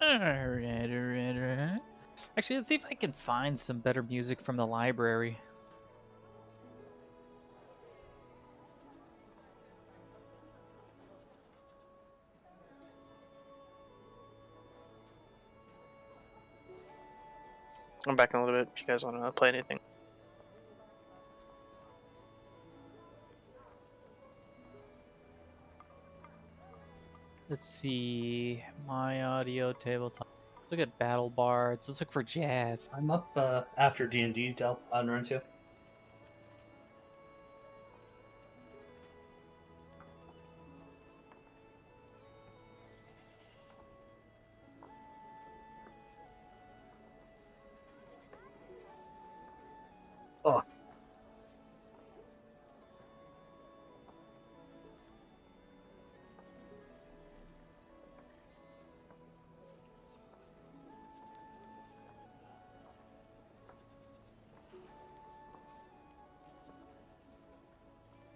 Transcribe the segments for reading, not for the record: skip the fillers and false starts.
Alright. Actually, let's see if I can find some better music from the library. I'm back in a little bit if you guys want to play anything. Let's see. My audio tabletop. Let's look at battle bards. Let's look for jazz. I'm up after D&D, Del, on run 2. Oh.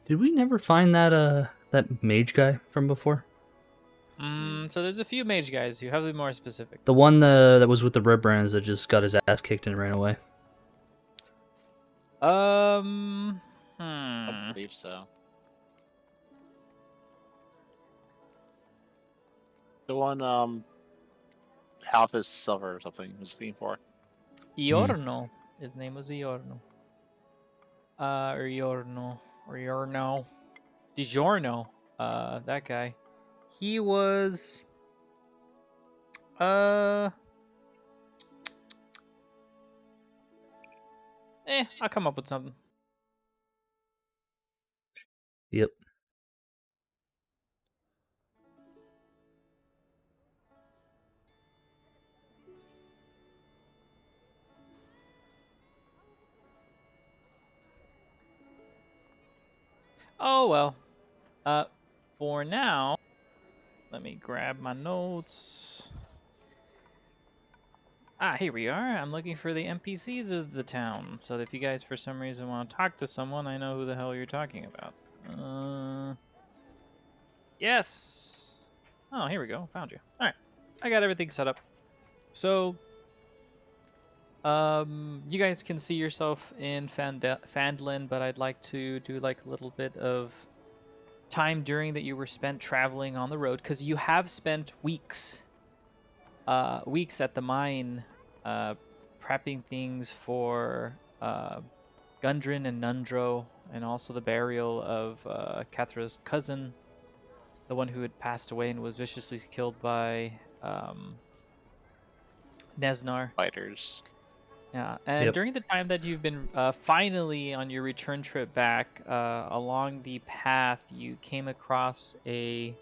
Did we never find that mage guy from before? So there's a few mage guys. You have to be more specific. The one that was with the red brands that just got his ass kicked and ran away. I believe so. The one, Half is Silver or something was looking for. Iorno. His name was Iorno. Iorno. DiGiorno. That guy. He was. I'll come up with something. Yep. Oh well. For now, let me grab my notes. Here we are. I'm looking for the NPCs of the town. So if you guys for some reason want to talk to someone, I know who the hell you're talking about. Yes. Oh, here we go. Found you. All right. I got everything set up. So, you guys can see yourself in Fandlin, but I'd like to do like a little bit of time during that you were spent traveling on the road, because you have spent weeks at the mine prepping things for Gundren and Nundro, and also the burial of Kathra's cousin, the one who had passed away and was viciously killed by Nesnar. Fighters. Yeah, and during the time that you've been finally on your return trip back, along the path, you came across I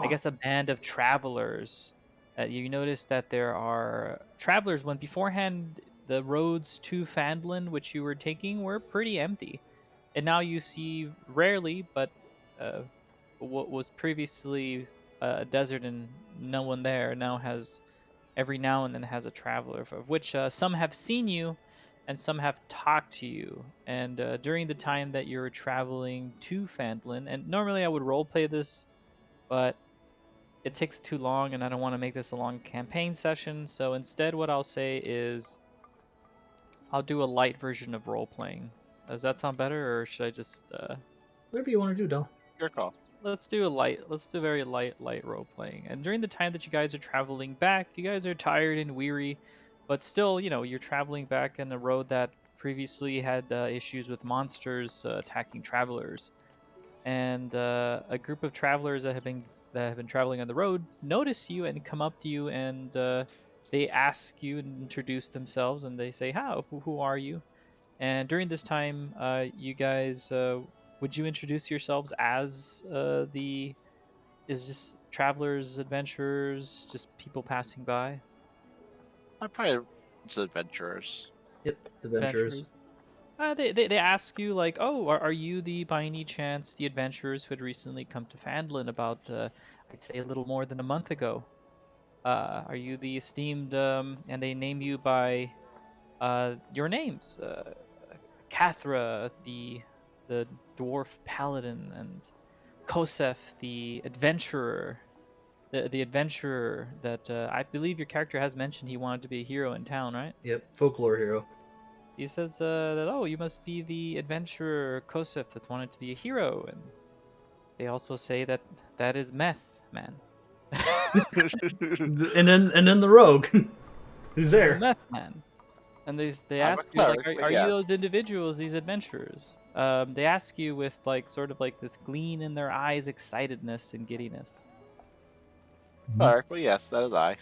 guess a band of travelers. You notice that there are travelers when beforehand the roads to Fandlin, which you were taking, were pretty empty. And now you see rarely, but what was previously a desert and no one there now has every now and then has a traveler, of which some have seen you and some have talked to you. And during the time that you're traveling to Fandlin, and normally I would roleplay this, but it takes too long and I don't want to make this a long campaign session, so instead what I'll say is I'll do a light version of role-playing. Does that sound better, or should I just Whatever you want to do, Del. Your call. let's do very light role-playing. And during the time that you guys are traveling back, you guys are tired and weary, but still, you're traveling back on a road that previously had issues with monsters attacking travelers. And a group of travelers that have been traveling on the road notice you and come up to you, and they ask you and introduce themselves, and they say, "How? Who are you?" And during this time, you guys, would you introduce yourselves as is just travelers, adventurers, just people passing by? I probably it's adventurers. Yep, adventurers. They ask you like, "Oh, are you by any chance the adventurers who had recently come to Fandlin about, I'd say a little more than a month ago? Are you the esteemed, and they name you by your names, Kathra, the dwarf paladin, and Kosef, the adventurer. the adventurer that I believe your character has mentioned he wanted to be a hero in town, right? Yep, folklore hero. He says that, oh, you must be the adventurer Kosef that's wanted to be a hero, and they also say that that is Meth Man. And then the rogue, who's The there? Meth Man. And they I'm a ask you, like, cleric, but are you those yes. individuals, these adventurers? They ask you with, like, sort of like this gleam in their eyes, excitedness and giddiness. Cleric, but yes, that is I.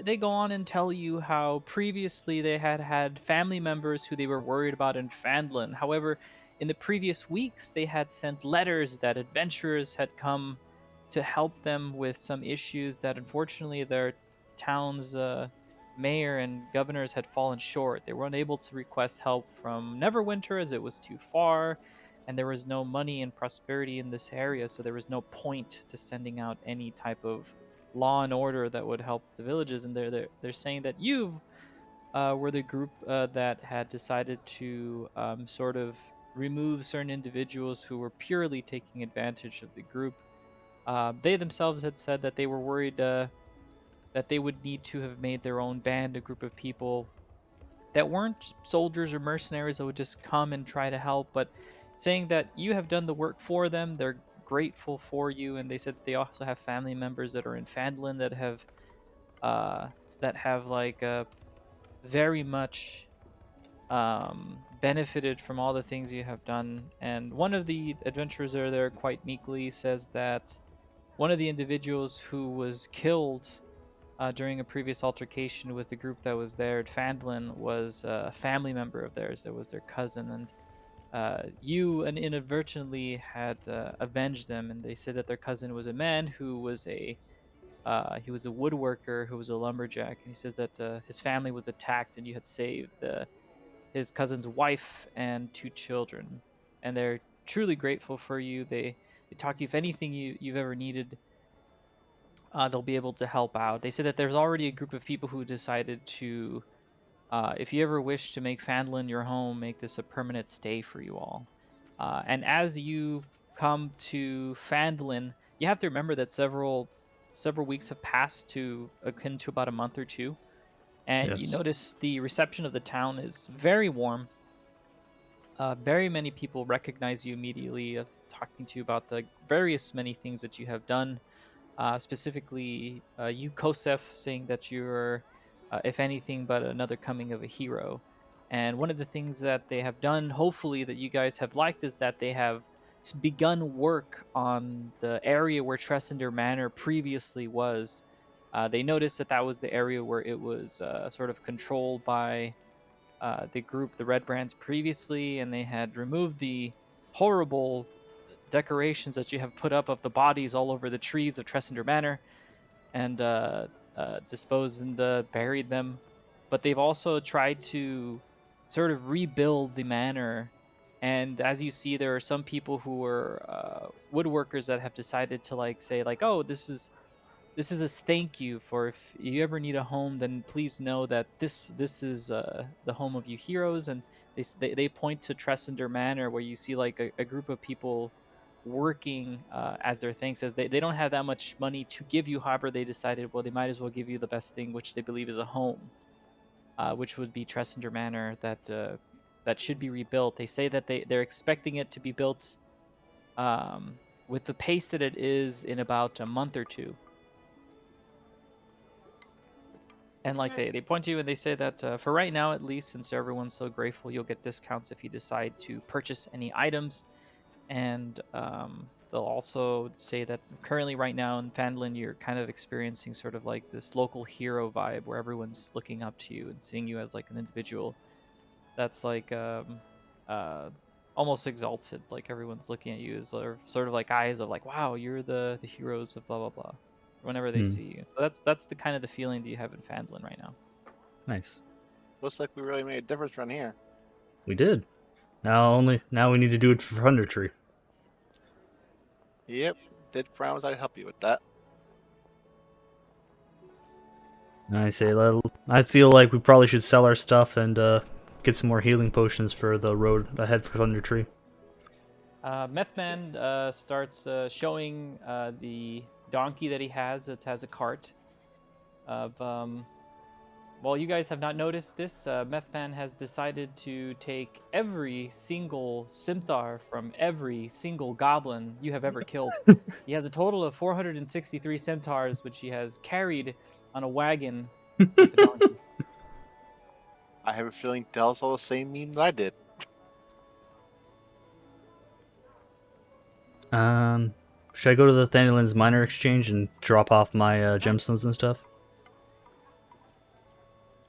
They go on and tell you how previously they had family members who they were worried about in Fandlin. However, in the previous weeks, they had sent letters that adventurers had come to help them with some issues that unfortunately their town's mayor and governors had fallen short. They were unable to request help from Neverwinter as it was too far, and there was no money and prosperity in this area, so there was no point to sending out any type of law and order that would help the villages. And they're saying that you were the group that had decided to sort of remove certain individuals who were purely taking advantage of the group. They themselves had said that they were worried that they would need to have made their own band, a group of people that weren't soldiers or mercenaries that would just come and try to help, but saying that you have done the work for them. They're grateful for you, and they said that they also have family members that are in Fandlin uh, that have like very much benefited from all the things you have done. And one of the adventurers there quite meekly says that one of the individuals who was killed during a previous altercation with the group that was there at Fandlin was a family member of theirs. That was their cousin, and you and inadvertently had avenged them. And they said that their cousin was a man who was a he was a woodworker who was a lumberjack. And he says that his family was attacked, and you had saved his cousin's wife and 2 children. And they're truly grateful for you. They talk to you if anything you've ever needed. They'll be able to help out. They said that there's already a group of people who decided to, if you ever wish to make Fandlin your home, make this a permanent stay for you all. And as you come to Fandlin, you have to remember that several weeks have passed to akin to about a month or two, and you Yes. notice the reception of the town is very warm. Very many people recognize you immediately, talking to you about the various many things that you have done. Specifically, you, Kosef, saying that you're, if anything, but another coming of a hero. And one of the things that they have done, hopefully, that you guys have liked, is that they have begun work on the area where Tressender Manor previously was. They noticed that that was the area where it was sort of controlled by the group, the Red Brands, previously, and they had removed the horrible decorations that you have put up of the bodies all over the trees of Tressender Manor, and disposed and buried them. But they've also tried to sort of rebuild the manor. And as you see, there are some people who are woodworkers that have decided to like say like, oh, this is a thank you for if you ever need a home, then please know that this is the home of you heroes. And they point to Tressender Manor, where you see like a group of people working as their thanks, as they don't have that much money to give you. However, they decided, well, they might as well give you the best thing, which they believe is a home, which would be Tressender Manor, that should be rebuilt. They say that they're expecting it to be built with the pace that it is in about a month or two. And like they point to you and they say that for right now, at least, since everyone's so grateful, you'll get discounts if you decide to purchase any items. And they'll also say that currently right now in Fandlin, you're kind of experiencing sort of like this local hero vibe where everyone's looking up to you and seeing you as like an individual that's like almost exalted. Like everyone's looking at you as sort of like eyes of like, wow, you're the heroes of blah blah blah, whenever they see you. So that's the kind of the feeling that you have in Fandlin right now. Nice. Looks like we really made a difference around here. We did. Now we need to do it for Thundertree. Yep, did promise I'd help you with that. And I feel like we probably should sell our stuff and get some more healing potions for the road ahead for Thundertree. Methman starts showing the donkey that he has. It has a cart of well, you guys have not noticed this. Methman has decided to take every single scimitar from every single goblin you have ever killed. He has a total of 463 scimitars, which he has carried on a wagon with a donkey. I have a feeling Dell saw the same meme that I did. Should I go to the Thunderlands Miner Exchange and drop off my gemstones and stuff?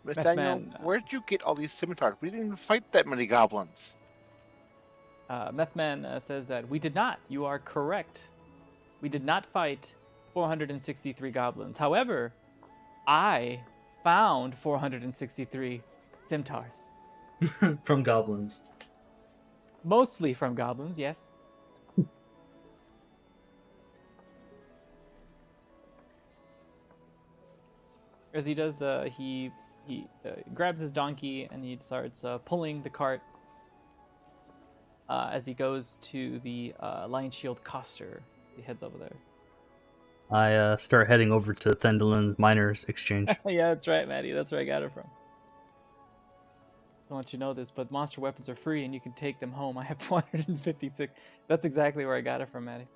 Nathaniel, Methman, where'd you get all these scimitars? We didn't even fight that many goblins. Methman says that we did not. You are correct. We did not fight 463 goblins. However, I found 463 scimitars. From goblins. Mostly from goblins, yes. As he does, he grabs his donkey and he starts pulling the cart as he goes to the Lion Shield Coster. He heads over there. I start heading over to Thunderlands Miners Exchange. Yeah, that's right, Maddie. That's where I got it from. I don't want you to know this, but monster weapons are free and you can take them home. I have 456. That's exactly where I got it from, Maddie.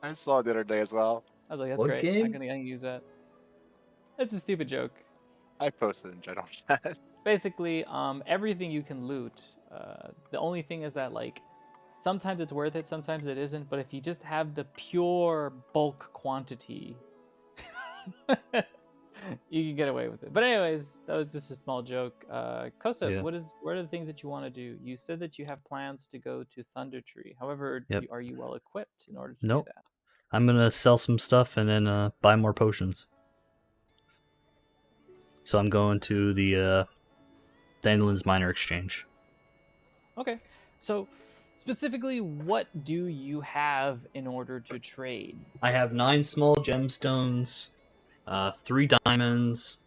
I saw it the other day as well. I was like, that's What great. game? I'm gonna use that. It's a stupid joke. I posted in general chat. Basically, everything you can loot. The only thing is that, like, sometimes it's worth it, sometimes it isn't. But if you just have the pure bulk quantity, you can get away with it. But anyways, that was just a small joke. Kosef, Yeah. what are the things that you want to do? You said that you have plans to go to Thundertree. However, Yep. are you well equipped in order to Nope. do that? I'm gonna sell some stuff and then buy more potions. So I'm going to the Thunderlands Miner Exchange. Okay. So, specifically, what do you have in order to trade? I have 9 small gemstones, 3 diamonds,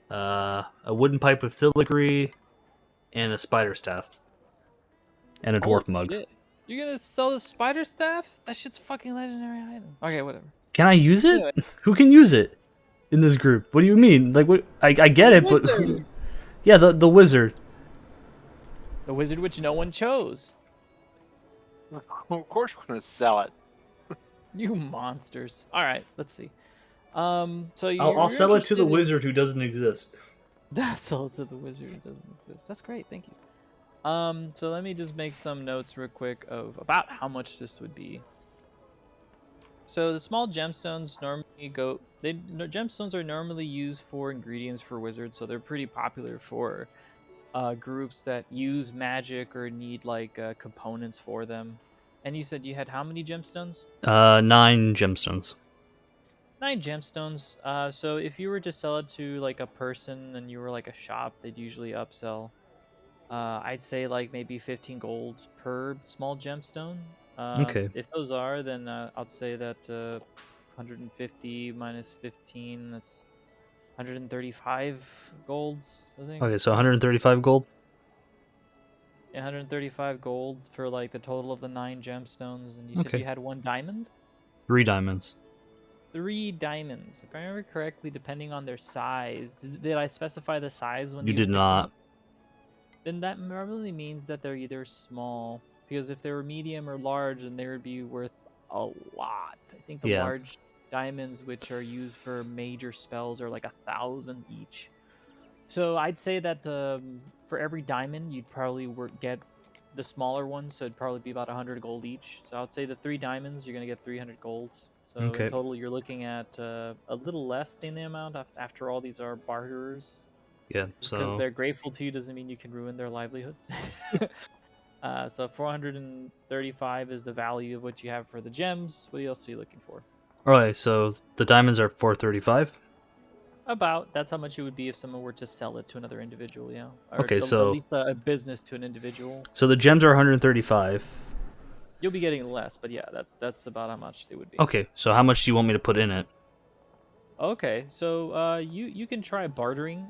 a wooden pipe of filigree, and a spider staff. And a dwarf Holy mug. shit. You're gonna sell the spider staff? That shit's a fucking legendary item. Okay, whatever. Can I use it? Anyway. Who can use it in this group? What do you mean? Like, what? I get it, but Wizard. yeah, the wizard. The wizard which no one chose. Of course we're gonna sell it. You monsters. All right, let's see. So I'll sell it to the interested in- wizard who doesn't exist. Sell it to the wizard who doesn't exist. That's great. Thank you. So let me just make some notes real quick of about how much this would be. So the small gemstones normally gemstones are normally used for ingredients for wizards, so they're pretty popular for groups that use magic or need like components for them. And you said you had how many gemstones? 9 gemstones. 9 gemstones. So if you were to sell it to like a person and you were like a shop, they'd usually upsell. I'd say like maybe 15 gold per small gemstone. Okay. If those are, then I'd say that 150 minus 15, that's 135 gold, I think. Okay, so 135 gold. Yeah, 135 gold for like the total of the 9 gemstones. And you said Okay. you had 1 diamond? 3 diamonds. 3 diamonds. If I remember correctly, depending on their size. Did I specify the size when You were did picking not. up? Then that normally means that they're either small, because if they were medium or large, then they would be worth a lot. I think the Yeah. large diamonds, which are used for major spells, are like 1,000 each. So I'd say that for every diamond, you'd probably get the smaller ones, so it'd probably be about 100 gold each. So I'd say the 3 diamonds, you're gonna get 300 golds. So Okay. in total, you're looking at a little less than the amount. After all, these are barterers. Yeah, Because so they're grateful to you doesn't mean you can ruin their livelihoods. So 435 is the value of what you have for the gems. What else are you looking for? alright, so the diamonds are 435. About that's how much it would be if someone were to sell it to another individual, yeah. Or Okay, at so- least a business to an individual. So the gems are 135. You'll be getting less, but yeah, that's about how much it would be. Okay, so how much do you want me to put in it? Okay, so you can try bartering.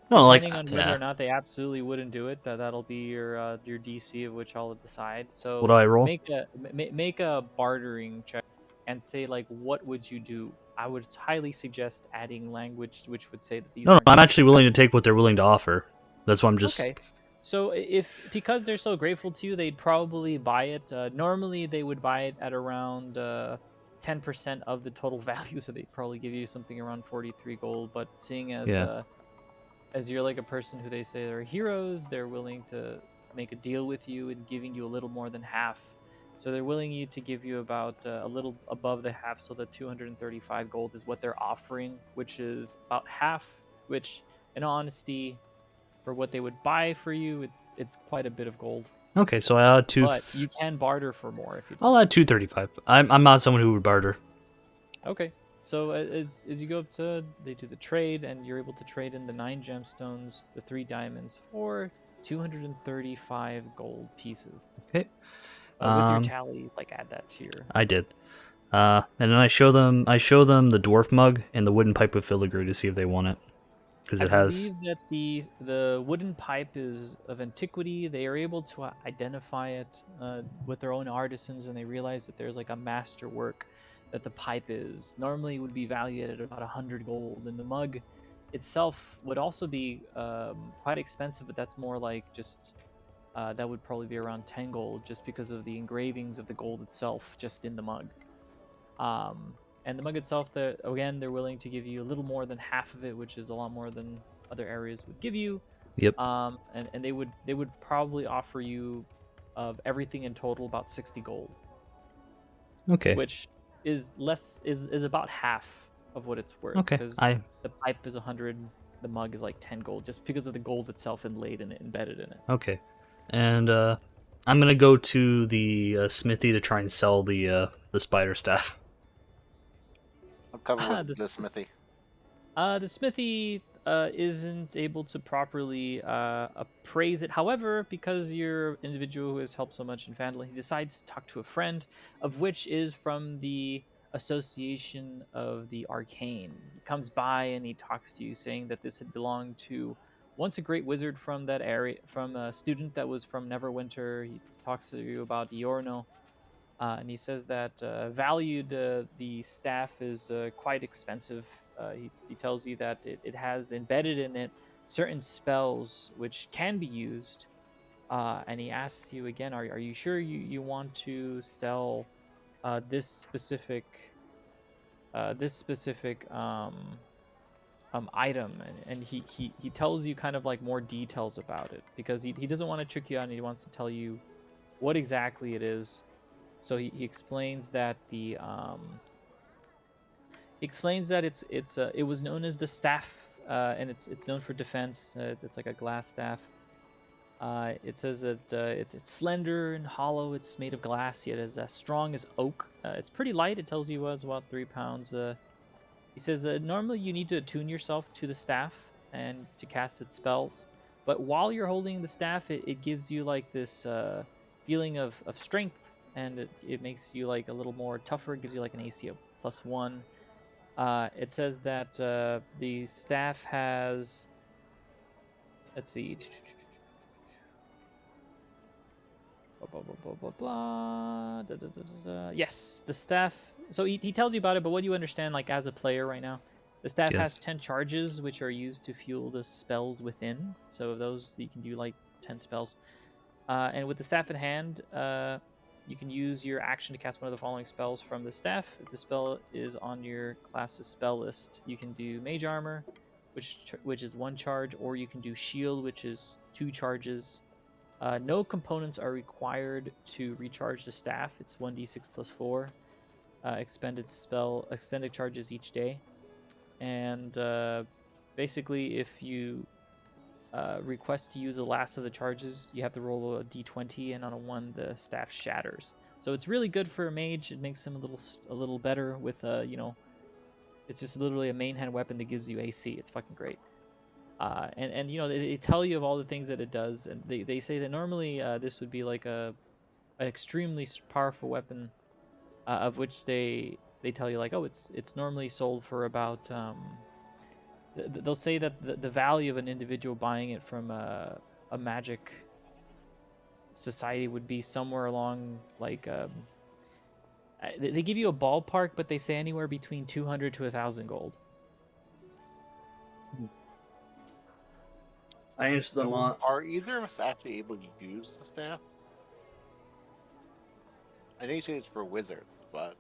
No, like Depending on whether yeah. or not they absolutely wouldn't do it, that'll be your DC of which I'll decide. So What do I roll? make a bartering check. and say like, what would you do? I would highly suggest adding language which would say that these No, no, aren't I'm going actually willing to take what they're willing to offer. That's why I'm just. Okay. So if because they're so grateful to you, they'd probably buy it. Normally they would buy it at around 10% of the total value, so they'd probably give you something around 43 gold. But seeing Yeah. as you're like a person who they say they're heroes, they're willing to make a deal with you and giving you a little more than half. So they're willing you to give you about a little above the half, so the 235 gold is what they're offering, which is about half. Which, in all honesty, for what they would buy for you, it's quite a bit of gold. Okay, so I add two. But you can barter for more if you'd I'll like. add 235. I'm not someone who would barter. Okay. So as you go up to, they do the trade, and you're able to trade in the 9 gemstones, the 3 diamonds for 235 gold pieces. Okay. With your tally, like add that to your. I did. And then I show them the dwarf mug and the wooden pipe with filigree to see if they want it, because I it has. believe that the wooden pipe is of antiquity. They are able to identify it with their own artisans, and they realize that there's like a master work that the pipe is. Normally, it would be valued at about 100 gold, and the mug itself would also be quite expensive, but that's more like just that would probably be around 10 gold, just because of the engravings of the gold itself just in the mug. And the mug itself, they're willing to give you a little more than half of it, which is a lot more than other areas would give you. Yep. And they would probably offer you of everything in total about 60 gold, Okay. which is about half of what it's worth. Okay. Because the pipe is 100, the mug is like 10 gold, just because of the gold itself inlaid in it, embedded in it. Okay. And I'm gonna go to the smithy to try and sell the spider staff. I'm covered with the the smithy. The smithy isn't able to properly appraise it. However, because you're an individual who has helped so much in Vandal, he decides to talk to a friend, of which is from the Association of the Arcane. He comes by and he talks to you, saying that this had belonged to once a great wizard from that area, from a student that was from Neverwinter. He talks to you about Iorno. And he says that valued the staff is quite expensive. He tells you that it has embedded in it certain spells which can be used. And he asks you again, are you sure you want to sell this specific item? And he tells you kind of like more details about it, because he doesn't want to trick you out, and he wants to tell you what exactly it is. So he explains that it was known as the staff, and it's known for defense. It's like a glass staff. It says that it's slender and hollow. It's made of glass, yet is as strong as oak. It's pretty light. It tells you it was about 3 pounds. He says normally you need to attune yourself to the staff and to cast its spells, but while you're holding the staff, it gives you like this feeling of strength. And it makes you like a little more tougher. It gives you like an AC of +1. It says that the staff has, let's see, yes, the staff. So he tells you about it, but what do you understand like as a player right now? The staff has Yes. 10 charges, which are used to fuel the spells within. So those you can do like 10 spells. And with the staff in hand, you can use your action to cast one of the following spells from the staff. If the spell is on your class's spell list, you can do Mage Armor, which is 1 charge, or you can do Shield, which is 2 charges. No components are required to recharge the staff. It's 1d6 plus 4 extended charges each day. And basically, if you request to use the last of the charges, you have to roll a d20, and on a 1 the staff shatters. So it's really good for a mage. It makes him a little better with it's just literally a main hand weapon that gives you AC. It's fucking great. And they tell you of all the things that it does, and they say that normally this would be like an extremely powerful weapon, of which they tell you like, oh, it's normally sold for about they'll say that the value of an individual buying it from a magic society would be somewhere along like They give you a ballpark, but they say anywhere between 200 to 1,000 gold. I answered them all. Are either of us actually able to use the staff? I know you say it's for wizards, but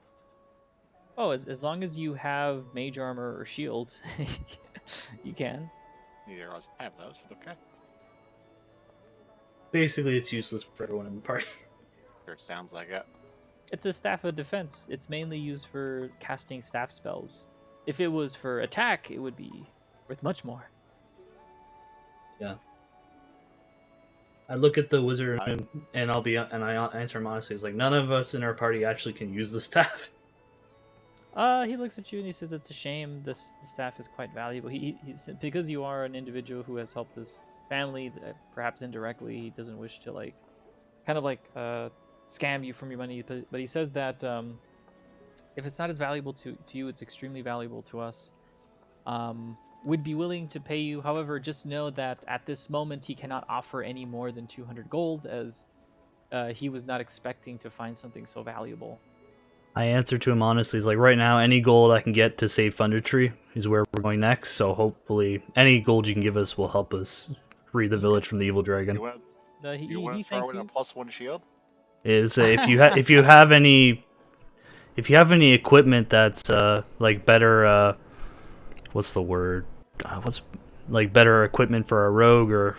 Oh, as long as you have mage armor or shield, you can. neither of us have those. But okay, Basically, it's useless for everyone in the party. sure sounds like it. It's a staff of defense. It's mainly used for casting staff spells. If it was for attack, it would be worth much more. Yeah. I look at the wizard and I answer him honestly. It's like none of us in our party actually can use the staff. He looks at you and he says it's a shame. The staff is quite valuable. He because you are an individual who has helped his family, perhaps indirectly. He doesn't wish to scam you from your money. But he says that if it's not as valuable to you, it's extremely valuable to us. Would be willing to pay you. However, just know that at this moment he cannot offer any more than 200 gold, as he was not expecting to find something so valuable. I answer to him honestly. He's like, right now, any gold I can get to save Thundertree is where we're going next. So hopefully, any gold you can give us will help us free the village from the evil dragon. You want He to throw thanks in a you. +1 shield? Is if you have any equipment that's like better what's the word? What's like better equipment for a rogue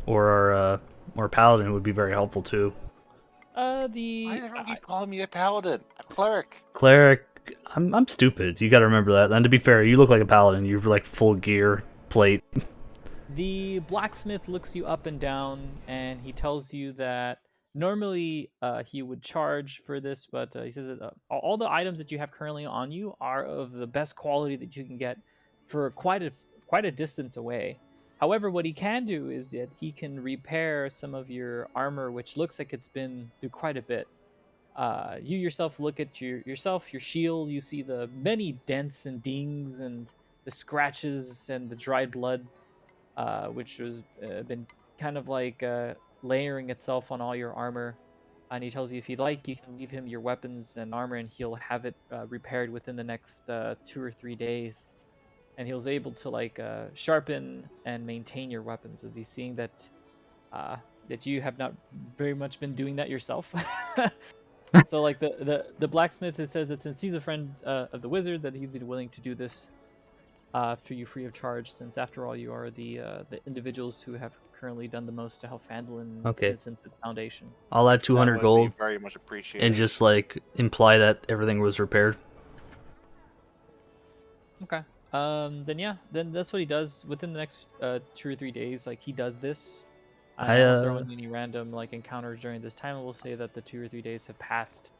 or our paladin would be very helpful too. Why does everyone keep calling me a paladin? A cleric. Cleric, I'm stupid. You got to remember that. And to be fair, you look like a paladin. You're like full gear, plate. The blacksmith looks you up and down, and he tells you that normally he would charge for this, but he says that all the items that you have currently on you are of the best quality that you can get for quite a distance away. However, what he can do is that he can repair some of your armor, which looks like it's been through quite a bit. You yourself look at your shield. You see the many dents and dings and the scratches and the dried blood, which has been kind of like layering itself on all your armor. And he tells you if you'd like, you can leave him your weapons and armor, and he'll have it repaired within the next 2 or 3 days. And he was able to sharpen and maintain your weapons, as he's seeing that that you have not very much been doing that yourself. So the blacksmith says that since he's a friend of the wizard, that he's been willing to do this for you free of charge, since after all you are the individuals who have currently done the most to help Phandalin since its foundation. I'll add 200 That would gold be very much appreciated. and just like imply that everything was repaired. Okay. Then that's what he does within the next 2 or 3 days. Like he does this. I won't throw in any random encounters during this time. We'll say that the 2 or 3 days have passed.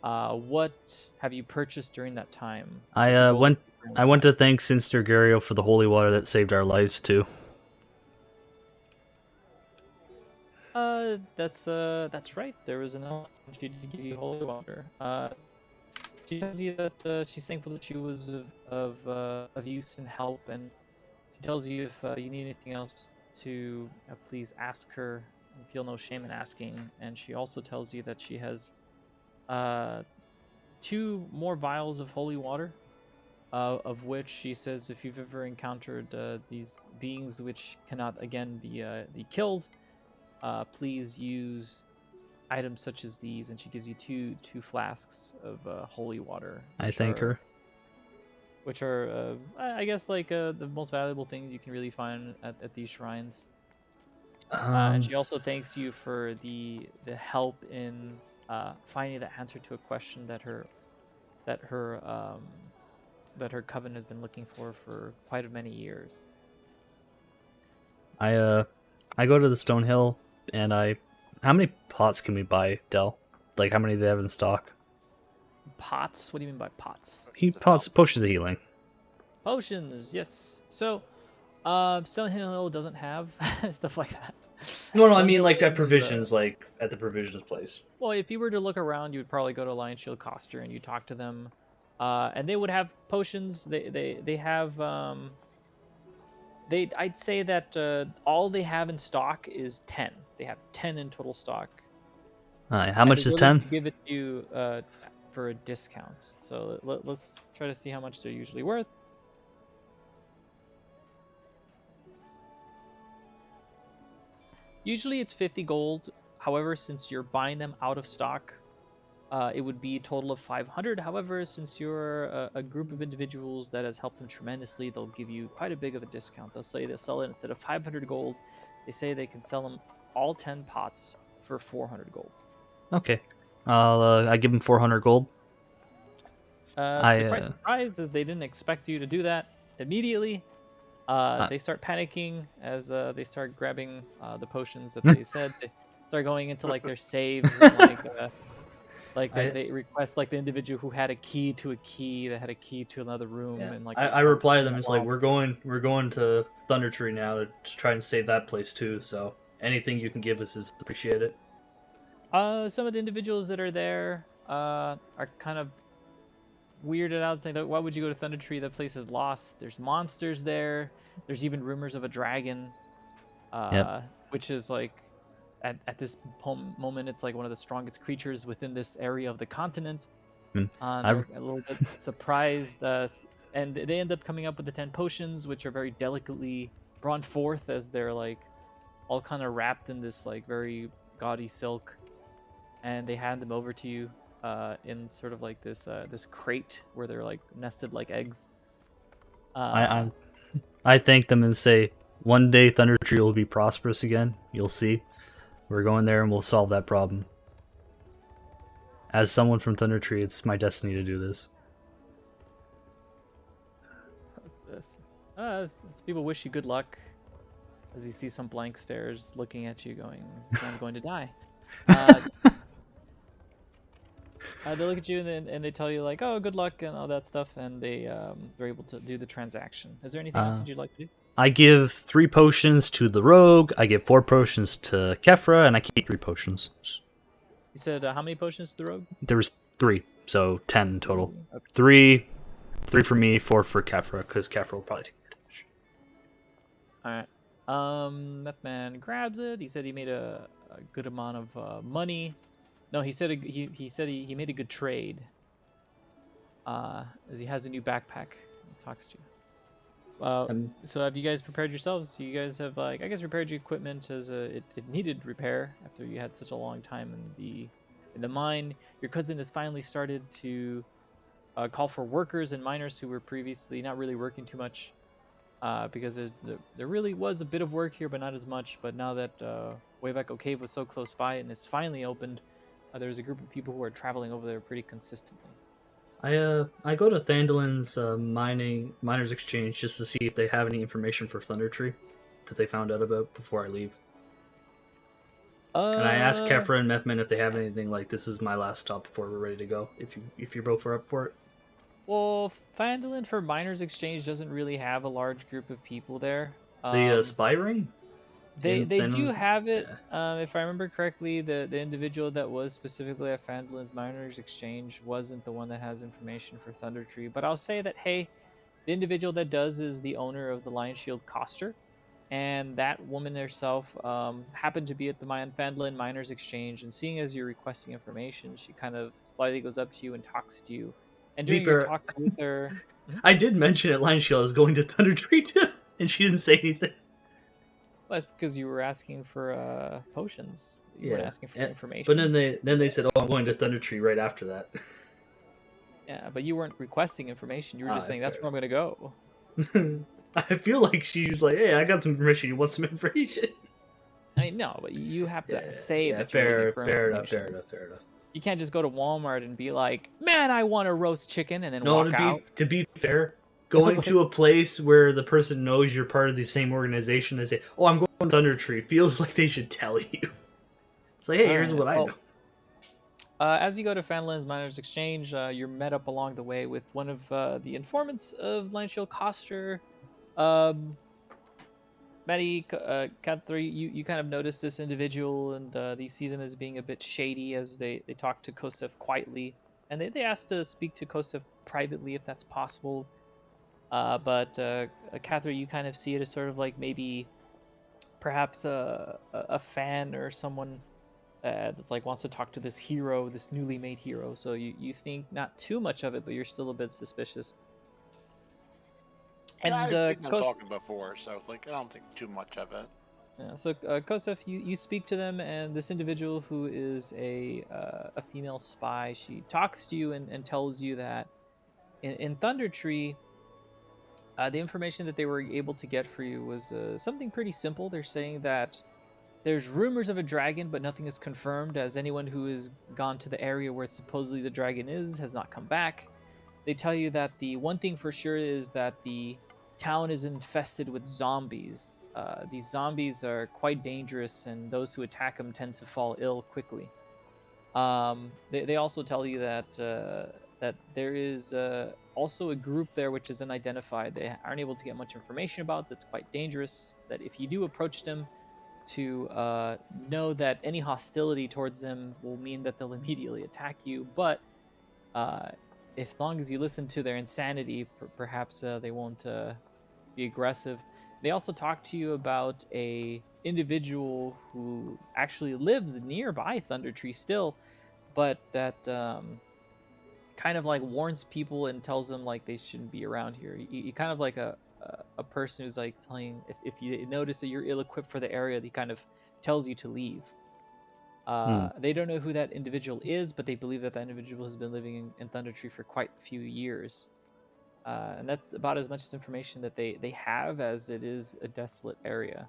What have you purchased during that time? I went to thank Sinster Gario for the holy water that saved our lives too. That's right. There was an elf she did give you holy water. She tells you that she's thankful that she was of use and help, and she tells you if you need anything else to please ask her and feel no shame in asking. And she also tells you that she has 2 more vials of holy water, of which she says if you've ever encountered these beings which cannot again be killed, please use items such as these. And she gives you two flasks of holy water. I thank her. Which are, I guess, the most valuable things you can really find at these shrines. And she also thanks you for the help in finding the answer to a question that her coven has been looking for quite many years. I go to the Stone Hill and how many pots can we buy, Del? Like how many do they have in stock? Pots? What do you mean by pots? Potions of healing. Potions, yes. So, Stone Hill doesn't have stuff like that. No, I mean like at provisions, like at the provisions place. Well, if you were to look around, you would probably go to Lion Shield Coster and you talk to them, and they would have potions. They have I'd say that all they have in stock is 10. They have 10 in total stock. How much is willing 10? to give it to you for a discount. So let's try to see how much they're usually worth. Usually it's 50 gold. However, since you're buying them out of stock, it would be a total of 500. However, since you're a group of individuals that has helped them tremendously, they'll give you quite a big of a discount. They'll say they'll sell it instead of 500 gold. They say they can sell them all 10 pots for 400 gold. Okay. I give him 400 gold. They're quite surprised as they didn't expect you to do that immediately. They start panicking as they start grabbing the potions that they said. They start going into like their saves and they request like the individual who had a key to a key that had a key to another room and like I reply to them. It's like we're going to Thundertree now to try and save that place too. So anything you can give us is appreciated. Some of the individuals that are there are kind of weirded out, saying, "Why would you go to Thundertree? That place is lost. There's monsters there. There's even rumors of a dragon, which is like at this moment it's like one of the strongest creatures within this area of the continent." They're a little bit surprised, and they end up coming up with the 10 potions, which are very delicately brought forth as they're like all kind of wrapped in this like very gaudy silk, and they hand them over to you in sort of like this crate where they're like nested like eggs. I thank them and say, one day Thundertree will be prosperous again. You'll see. We're going there and we'll solve that problem. As someone from Thundertree, it's my destiny to do this. People wish you good luck as you see some blank stares looking at you going, "This man's going to die." They look at you and they tell you like, "Oh, good luck," and all that stuff, and they're able to do the transaction. Is there anything else that you'd like to do? I give 3 potions to the rogue, I give 4 potions to Kefra, and I keep 3 potions. You said how many potions to the rogue? There was 3, so 10 total. Okay. 3 for me, 4 for Kefra, because Kefra will probably take damage. Alright. That man grabs it. He said he made a good amount of money. No, he said he made a good trade. As he has a new backpack. He talks to you. So have you guys prepared yourselves? You guys have like, I guess, repaired your equipment as it needed repair after you had such a long time in the mine. Your cousin has finally started to call for workers and miners who were previously not really working too much, because there really was a bit of work here, but not as much. But now that Wayback Cave was so close by and it's finally opened, there's a group of people who are traveling over there pretty consistently. I go to Thandalin's miners exchange just to see if they have any information for Thundertree that they found out about before I leave. And I ask Kefra and Methman if they have anything like, "This is my last stop before we're ready to go." If you both are up for it. Well, Phandalin for miners exchange doesn't really have a large group of people there. The spy ring? They do have it. Yeah. If I remember correctly, the individual that was specifically at Phandalin's Miners Exchange wasn't the one that has information for Thundertree. But I'll say that, hey, the individual that does is the owner of the Lion Shield Coster. And that woman herself happened to be at the Phandalin Miners Exchange. And seeing as you're requesting information, she kind of slightly goes up to you and talks to you. And during your talk with her... I did mention at Lion Shield I was going to Thundertree too, and she didn't say anything. Well, that's because you were asking for potions. You weren't asking for information. But then they said, "Oh, I'm going to Thundertree right after that." Yeah, but you weren't requesting information. You were just saying, "That's where I'm going to go." I feel like she's like, "Hey, I got some information. You want some information?" I mean, no, but you have to say that. Fair enough. You can't just go to Walmart and be like, "Man, I want a roast chicken," and then walk out. To be fair, going to a place where the person knows you're part of the same organization, they say, "Oh, I'm going to Thundertree," feels like they should tell you. It's like, hey, here's what I know. As you go to Phandalin's Miners Exchange, you're met up along the way with one of the informants of Lion Shield Coster. Maddie, Cat3, you kind of notice this individual, and you see them as being a bit shady as they talk to Kosef quietly. And they ask to speak to Kosef privately if that's possible. But Catherine, you kind of see it as sort of like maybe perhaps a fan or someone that's like wants to talk to this hero, this newly made hero. So you think not too much of it, but you're still a bit suspicious. Yeah, And I've seen them talking before, so like I don't think too much of it. yeah, so Kosef, you speak to them, and this individual who is a female spy, she talks to you and tells you that in Thundertree, the information that they were able to get for you was something pretty simple. They're saying that there's rumors of a dragon, but nothing is confirmed, as anyone who has gone to the area where supposedly the dragon is has not come back. They tell you that the one thing for sure is that the town is infested with zombies. These zombies are quite dangerous, and those who attack them tend to fall ill quickly. They also tell you that that there is also a group there which is unidentified. They aren't able to get much information about. That's quite dangerous. That if you do approach them, to know that any hostility towards them will mean that they'll immediately attack you. But as long as you listen to their insanity, perhaps they won't be aggressive. They also talk to you about a individual who actually lives nearby Thundertree still, but that kind of like warns people and tells them like they shouldn't be around here. He kind of like a person who's like telling if you notice that you're ill-equipped for the area, he kind of tells you to leave. They don't know who that individual is, but they believe that that individual has been living in Thundertree for quite a few years. And that's about as much information that they have, as it is a desolate area.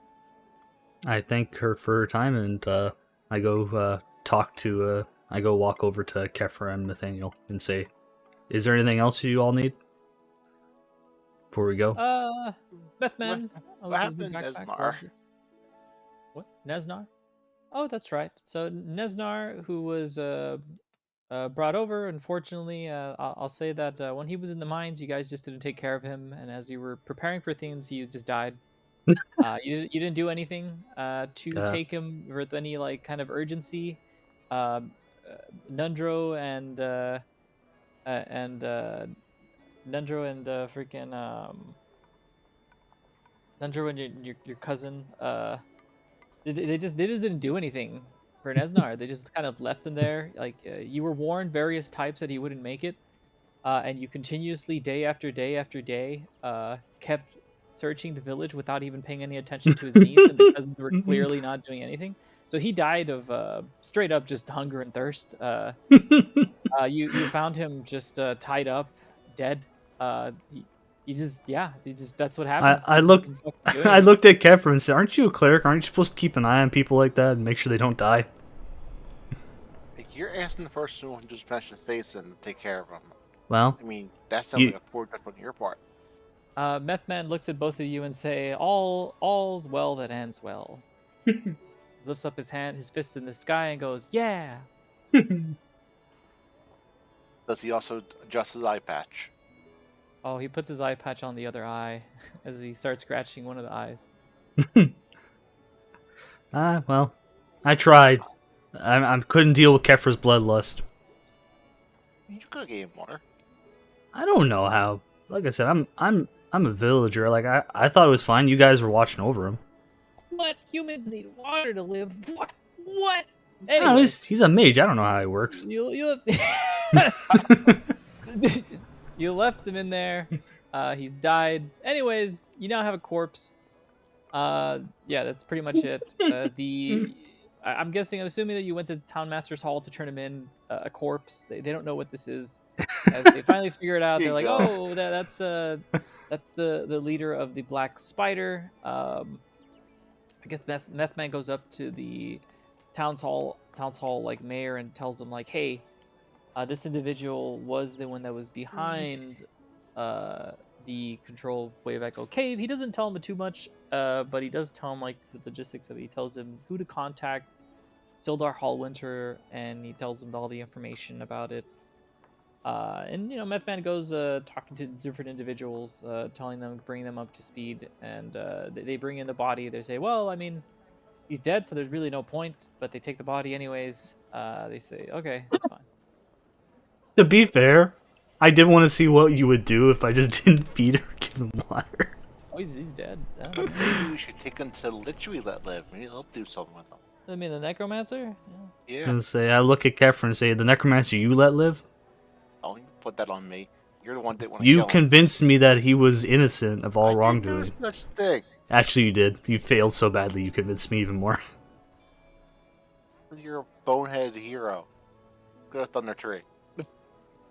I thank her for her time, and I go I go walk over to Kefra and Nathaniel and say, "Is there anything else you all need before we go?" Bethman. What happened, Nesnar? What? Nesnar? Oh, that's right. So Nesnar, who was brought over, unfortunately, I'll say that when he was in the mines, you guys just didn't take care of him, and as you were preparing for things, he just died. You didn't do anything to take him with any like kind of urgency. Nundro and freaking Nundro and your cousin they just didn't do anything for Nesnar. They just kind of left him there. Like you were warned various types that he wouldn't make it, and you continuously day after day after day kept searching the village without even paying any attention to his needs, and the cousins were clearly not doing anything. So he died of straight up just hunger and thirst. You found him just tied up, dead. He just that's what happens. I looked at Kefra and said, "Aren't you a cleric? Aren't you supposed to keep an eye on people like that and make sure they don't die?" Like, you're asking the person who just smash his face and take care of him. Well, I mean, that sounds like a poor judgment on your part. Methman looks at both of you and say, "All's well that ends well." Lifts up his hand, his fist in the sky, and goes, "Yeah." Does he also adjust his eye patch? Oh, he puts his eye patch on the other eye as he starts scratching one of the eyes. Well, I tried. I couldn't deal with Kefra's bloodlust. You could have gave him water. I don't know how. Like I said, I'm a villager. Like I thought it was fine. You guys were watching over him. What? Humans need water to live. What? No, he's a mage. I don't know how it works. You left him in there. He died. Anyways, you now have a corpse. Yeah, that's pretty much it. I'm assuming that you went to the town master's hall to turn him in a corpse. They don't know what this is. As they finally figure it out, they're like, "Oh, that's the leader of the Black Spider." I guess Meth Man goes up to the town's hall like mayor and tells them like, "Hey, this individual was the one that was behind the control of Wave Echo Cave." He doesn't tell him too much, but he does tell him like the logistics of it. He tells him who to contact, Sildar Hallwinter, and he tells him all the information about it. And Meth Man goes talking to different individuals, telling them, bringing them up to speed, and they bring in the body. They say, "Well, I mean, he's dead, so there's really no point," but they take the body anyways. They say, "Okay, that's fine." To be fair, I did want to see what you would do if I just didn't feed or give him water. Oh, he's dead. Maybe we should take him to the Lich we let live. Maybe they'll do something with him. I mean, the necromancer. I'm gonna say, I look at Kefren and say, the necromancer you let live? Oh, you put that on me. You're the one that want to You kill him. convinced me that he was innocent of all I didn't wrongdoing. do such thing. Actually, you did. You failed so badly, you convinced me even more. You're a bonehead hero. Go to Thundertree.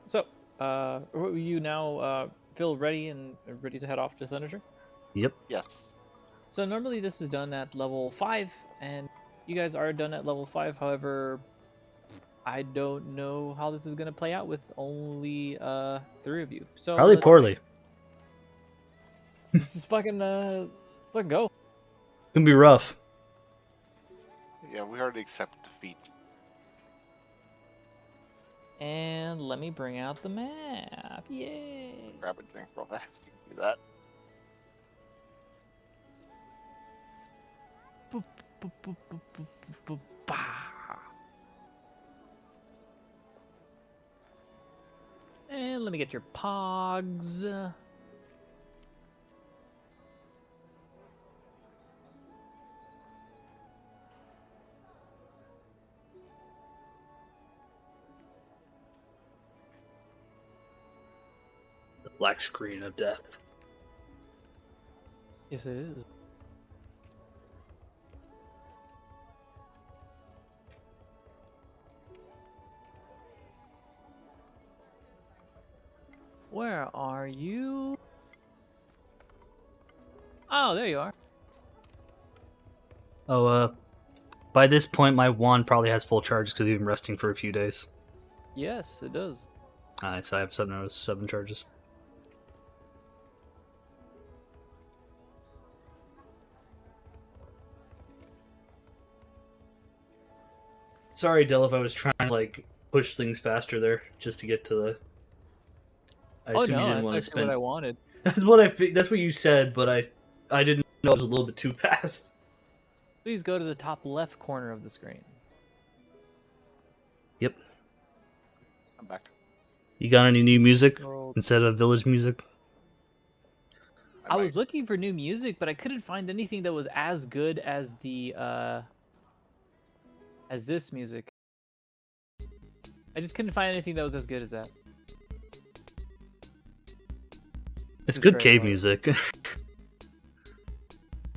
So, you now feel ready and ready to head off to Thundertree? Yep. Yes. So normally this is done at level 5, and you guys are done at level 5. However, I don't know how this is gonna play out with only 3 of you. So Probably poorly. Let's just fucking go. It's gonna be rough. Yeah, we already accept defeat. And let me bring out the map. Yay! Grab a drink real fast. You can do that. Boop, boop, boop, boop, boop, boop, boop, bah. And let me get your pogs. The black screen of death. Yes, it is. Where are you? Oh, there you are. Oh, by this point, my wand probably has full charge because we've been resting for a few days. Yes, it does. So I have 7 out of 7 charges. Sorry, Delph, I was trying to like push things faster there just to get to the. I Oh assume no, you didn't that's want to actually spend. what I wanted. That's what you said, but I didn't know it was a little bit too fast. Please go to the top left corner of the screen. Yep. I'm back. You got any new music World. instead of village music? I was looking for new music, but I couldn't find anything that was as good as the as this music. I just couldn't find anything that was as good as that. It's is good very cave annoying. music.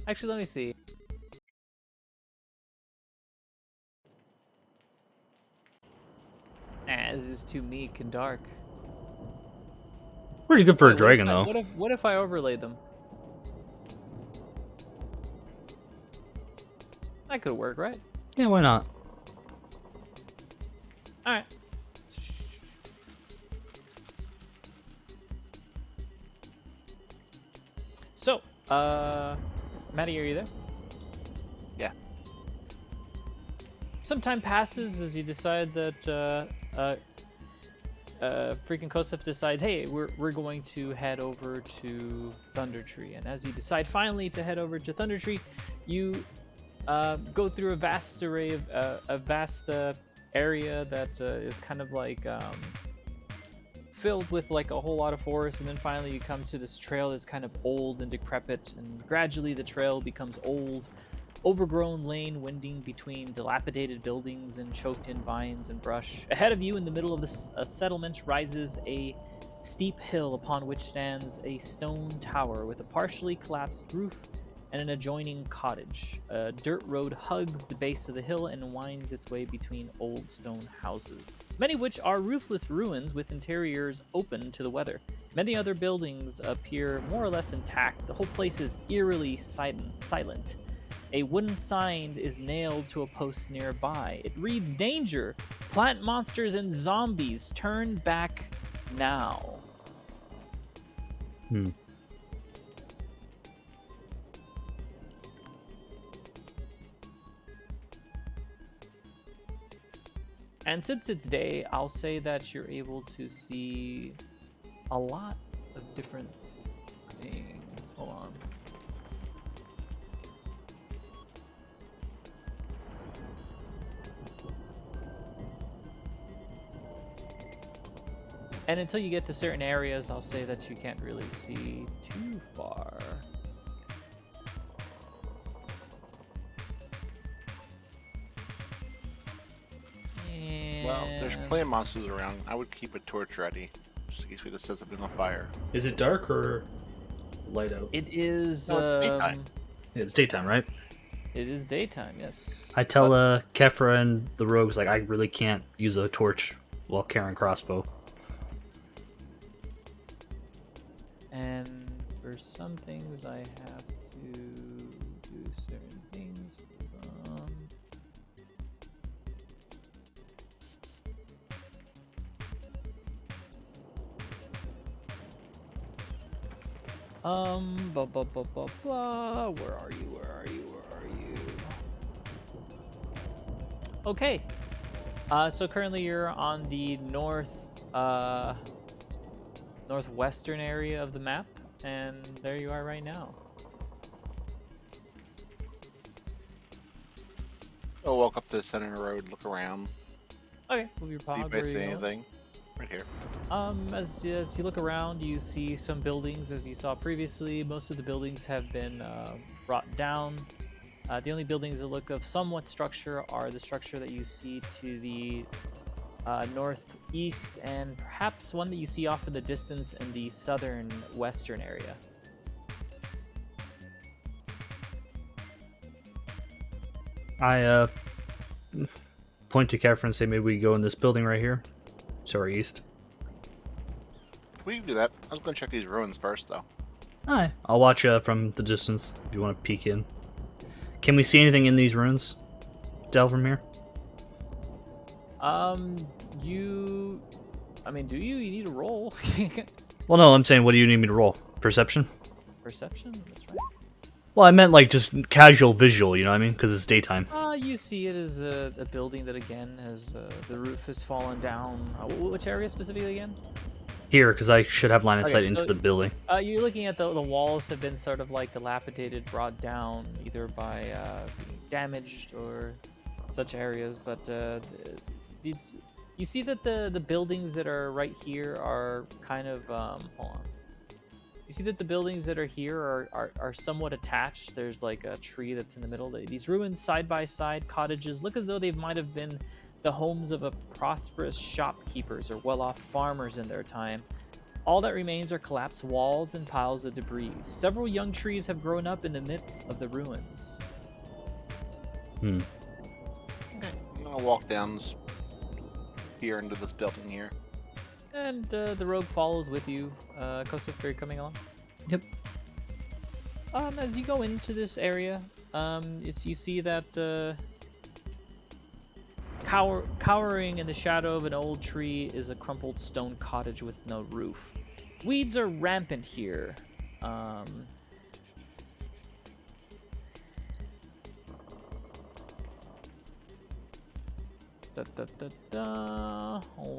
Actually, let me see. Nah, this is too meek and dark. Pretty good for a Wait, dragon, though. What if I overlaid them? That could work, right? Yeah, why not? All right. So, Maddie, are you there? Yeah. Some time passes as you decide that freaking Kosef decides, hey, we're going to head over to Thundertree, and as you decide finally to head over to Thundertree, you go through a vast array of a vast area that is kind of like filled with like a whole lot of forest, and then finally you come to this trail that's kind of old and decrepit, and gradually the trail becomes old, overgrown lane winding between dilapidated buildings and choked in vines and brush. Ahead of you in the middle of this settlement rises a steep hill upon which stands a stone tower with a partially collapsed roof and an adjoining cottage. A dirt road hugs the base of the hill and winds its way between old stone houses, many of which are roofless ruins with interiors open to the weather. Many other buildings appear more or less intact. The whole place is eerily silent. A wooden sign is nailed to a post nearby. It reads, "Danger! Plant monsters and zombies! Turn back now." And since it's day, I'll say that you're able to see a lot of different things. Hold on. And until you get to certain areas, I'll say that you can't really see too far. Well, there's plenty of monsters around. I would keep a torch ready, just in case we just set something on fire. Is it dark or light out? It is. No, it's daytime. It's daytime, right? It is daytime. Yes. I tell Kefra and the rogues like I really can't use a torch while carrying crossbow. And for some things, I have to do certain things. Blah blah blah blah blah. Where are you? Where are you? Where are you? Okay. So currently you're on the northwestern area of the map, and there you are right now. I'll walk up to the center of the road, look around, Okay, move your see pog. if I see anything. Right here. As you look around, you see some buildings, as you saw previously. Most of the buildings have been brought down. The only buildings that look of somewhat structure are the structure that you see to the northeast, and perhaps one that you see off in the distance in the southern western area. I point to Kefra and say maybe we go in this building right here. So our east. We can do that. I was going to check these ruins first, though. Alright. I'll watch from the distance if you want to peek in. Can we see anything in these ruins? Del from here? Do you? You need a roll. Well, no, I'm saying, what do you need me to roll? Perception? Perception? That's right. Well, I meant like just casual visual, you know what I mean? Because it's daytime. You see it as a building that again has the roof has fallen down. Which area specifically again? Here, because I should have line of sight into so- the building. You're looking at the walls have been sort of like dilapidated, brought down either by being damaged or such areas. But you see that the buildings that are right here are kind of hold on. You see that the buildings that are here are somewhat attached. There's like a tree that's in the middle. These ruins side by side cottages look as though they might have been the homes of a prosperous shopkeepers or well-off farmers in their time. All that remains are collapsed walls and piles of debris. Several young trees have grown up in the midst of the ruins. Hmm. Okay. I'm going to walk down here into this building here. And the rogue follows with you. Kosef, are you coming along? Yep. As you go into this area, you see that cowering in the shadow of an old tree is a crumpled stone cottage with no roof. Weeds are rampant here. Hold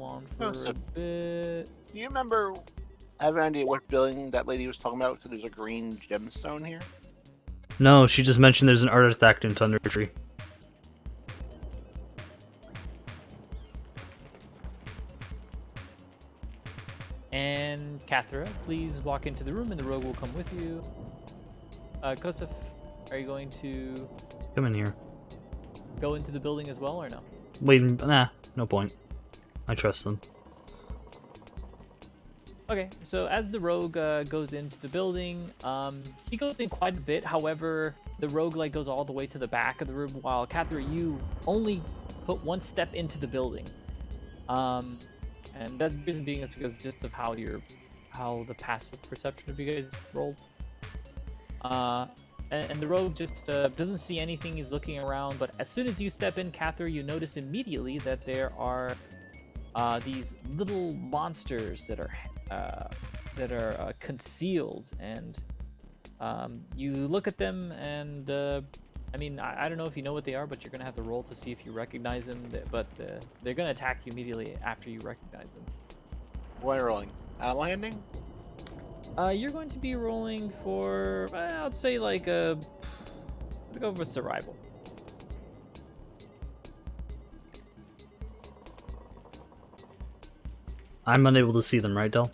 on for a bit. Do you remember, I have an idea what building that lady was talking about? So there's a green gemstone here? No, she just mentioned there's an artifact in Thundertree. And Kathra, please walk into the room and the rogue will come with you. Kosef, are you going to Come in here. go into the building as well or no? Wait, nah, no point. I trust them. Okay, so as the rogue goes into the building, he goes in quite a bit. However, the rogue goes all the way to the back of the room, while Kathra, you only put one step into the building. And that reason being is because just of how the passive perception of you guys rolled. And the rogue just doesn't see anything. He's looking around, but as soon as you step in, Kathra, you notice immediately that there are these little monsters that are concealed, and you look at them, and I don't know if you know what they are, but you're gonna have to roll to see if you recognize them. But they're gonna attack you immediately after you recognize them. What am I rolling? Landing? You're going to be rolling for, I'd say let's go for survival. I'm unable to see them, right, Del?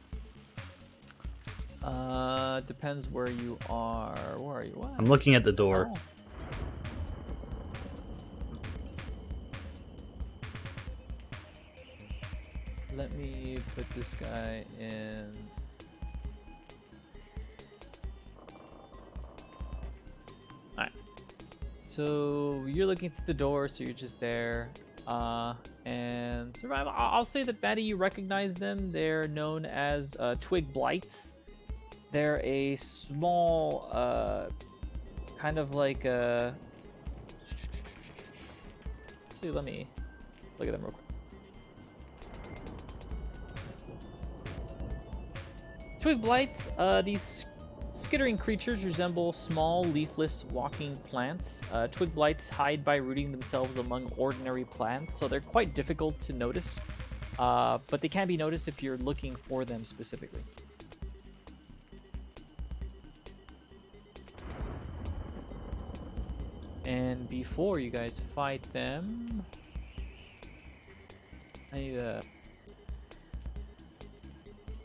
Depends where you are. Where are you? What? I'm looking at the door. Oh. let me put this guy in. Alright. So you're looking through the door, so you're just there. And survival. I'll say that, Maddie, you recognize them. They're known as twig blights. They're a small, kind of like a. Actually, let me look at them real quick. Twig blights, these skittering creatures resemble small, leafless, walking plants. Twig blights hide by rooting themselves among ordinary plants, so they're quite difficult to notice. But they can be noticed if you're looking for them specifically. And before you guys fight them, I need to...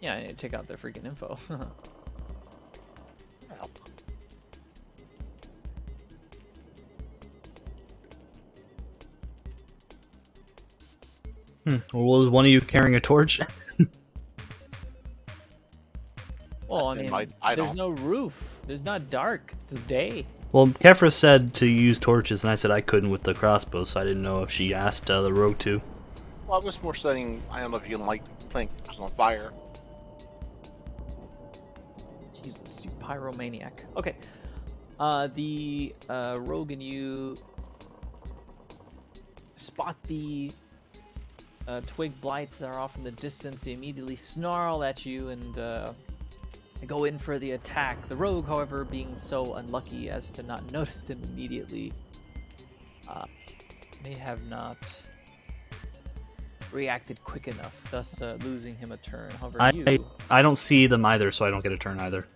Yeah, I need to check out their freaking info. Well, was one of you carrying a torch? Well, I mean, I there's don't. no roof. There's not dark. It's a day. Well, Kefra said to use torches, and I said I couldn't with the crossbow, so I didn't know if she asked the rogue to. Well, I was more saying, I don't know if you can light things on fire. Jesus, you pyromaniac. Okay. The rogue and you spot the twig blights that are off in the distance. They immediately snarl at you and go in for the attack. The rogue, however, being so unlucky as to not notice them immediately, may have not reacted quick enough, thus losing him a turn. However, I don't see them either, so I don't get a turn either.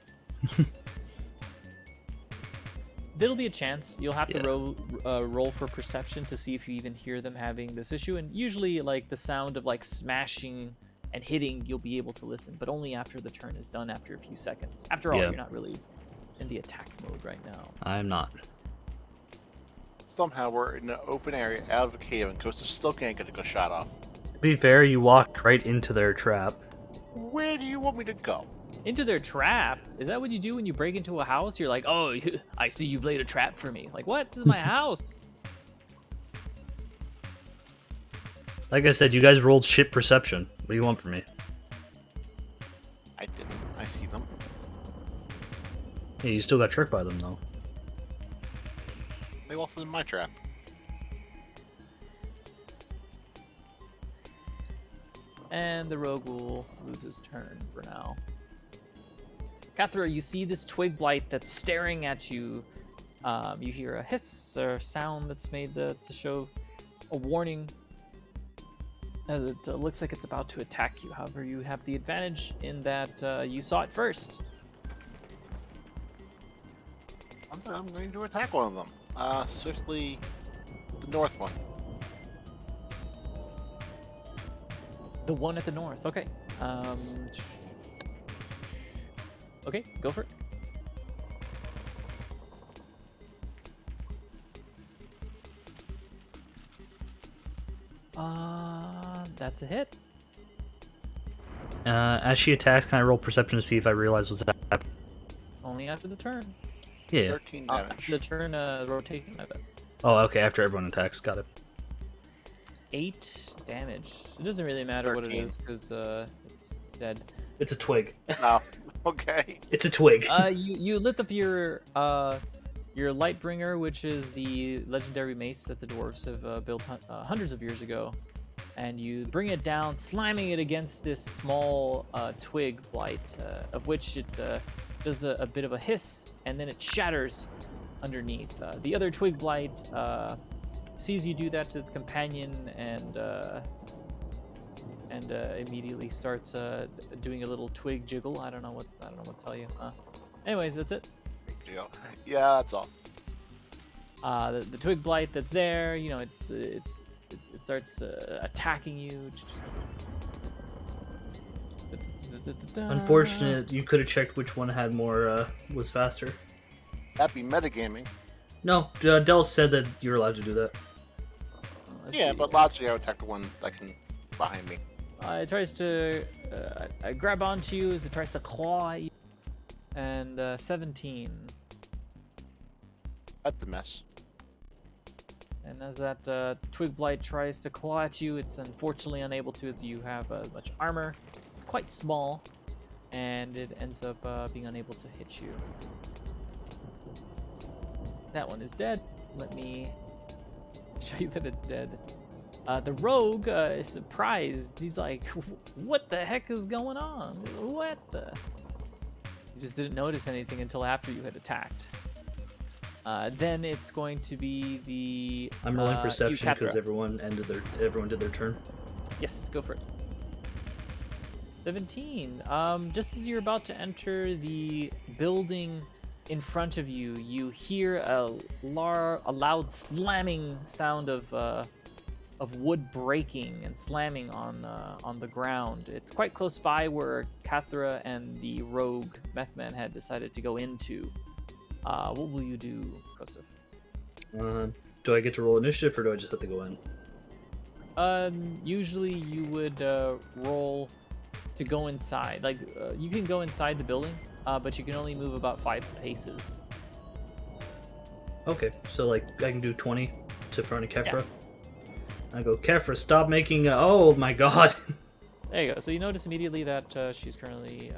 There'll be a chance. You'll have to roll for perception to see if you even hear them having this issue. And usually, like, the sound of, like, smashing and hitting, you'll be able to listen. But only after the turn is done, after a few seconds. After all, you're not really in the attack mode right now. I'm not. Somehow we're in an open area out of a cave and Costa still can't get a shot off. To be fair, you walked right into their trap. Where do you want me to go? Into their trap? Is that what you do when you break into a house? You're like, oh, I see you've laid a trap for me. Like, what? This is my house. Like I said, you guys rolled shit perception. What do you want from me? I didn't. I see them. Yeah, you still got tricked by them, though. They walked in my trap. And the rogue will lose his turn for now. Kathra, you see this twig blight that's staring at you. You hear a hiss or sound that's made to show a warning as it looks like it's about to attack you. However, you have the advantage in that you saw it first. I'm going to attack one of them. Swiftly, the north one. The one at the north. Okay. Okay, go for it. That's a hit. As she attacks, can I roll perception to see if I realize what's happening? Only after the turn. Yeah. 13 damage. After the turn rotation, I bet. Oh, okay, after everyone attacks. Got it. 8 damage. It doesn't really matter what it 13. is because it's dead. It's a twig. Oh, okay. It's a twig. You lift up your Lightbringer, which is the legendary mace that the dwarves have built hundreds of years ago, and you bring it down, slamming it against this small twig blight, of which it does a bit of a hiss, and then it shatters underneath. The other twig blight sees you do that to its companion and immediately starts doing a little twig jiggle. I don't know what to tell you. Anyways, that's it. Yeah, that's all. The twig blight that's there, you know, it starts attacking you. Unfortunate, you could have checked which one had more, was faster. That'd be metagaming. No, Del said that you're allowed to do that. Let's Yeah, see. but logically I would attack the one that can behind me. It tries to grab onto you as it tries to claw at you. And 17. That's a mess. And as that twig blight tries to claw at you, it's unfortunately unable to, as you have much armor. It's quite small, and it ends up being unable to hit you. That one is dead. Let me show you that it's dead. The rogue is surprised. He's like, "What the heck is going on? What the?" You just didn't notice anything until after you had attacked. Then it's going to be the. I'm rolling perception because Eucatra. everyone did their turn. Yes, go for it. 17. Just as you're about to enter the building in front of you, you hear a loud slamming sound of wood breaking and slamming on the ground. It's quite close by where Cathra and the rogue Methman had decided to go into. What will you do, Kosef? Do I get to roll initiative, or do I just have to go in? Usually you would roll to go inside. Like, you can go inside the building, but you can only move about 5 paces. Okay, so like I can do 20 to front of Kefra. I go, Kefra, stop making. Oh my god. There you go. So you notice immediately that she's currently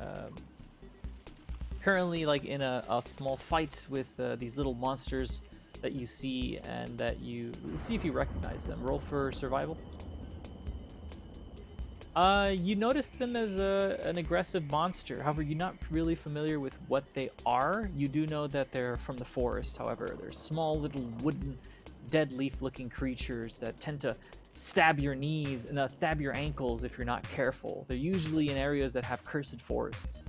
like in a small fight with these little monsters that you see, and that you see if you recognize them. Roll for survival. You notice them as an aggressive monster. However, you're not really familiar with what they are. You do know that they're from the forest. However, they're small little wooden, dead leaf-looking creatures that tend to stab your knees and stab your ankles if you're not careful. They're usually in areas that have cursed forests.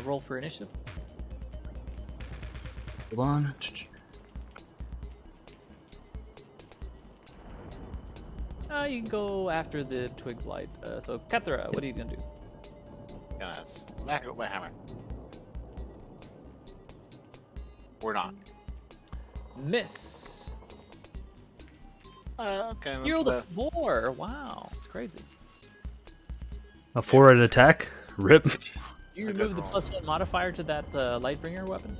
Roll for initiative. Hold on. You can go after the twig blight. So, Kathra, what are you gonna do? Gonna smack it with my hammer. Or not. Miss. Okay. You rolled a 4. Wow, it's crazy. A 4 at attack. Rip. You It's a remove good the roll. +1 modifier to that Lightbringer weapon.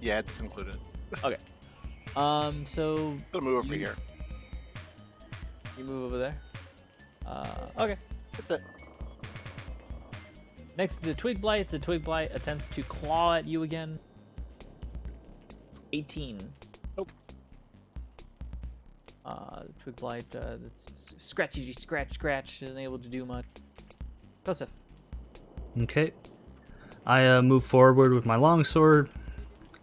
Yeah, it's included. So Gonna move over You- here. you move over there. Okay. That's it. Next is the twig blight. The twig blight attempts to claw at you again. 18. Nope. The twig blight, scratchy scratch, isn't able to do much. Kosef. Okay. I move forward with my longsword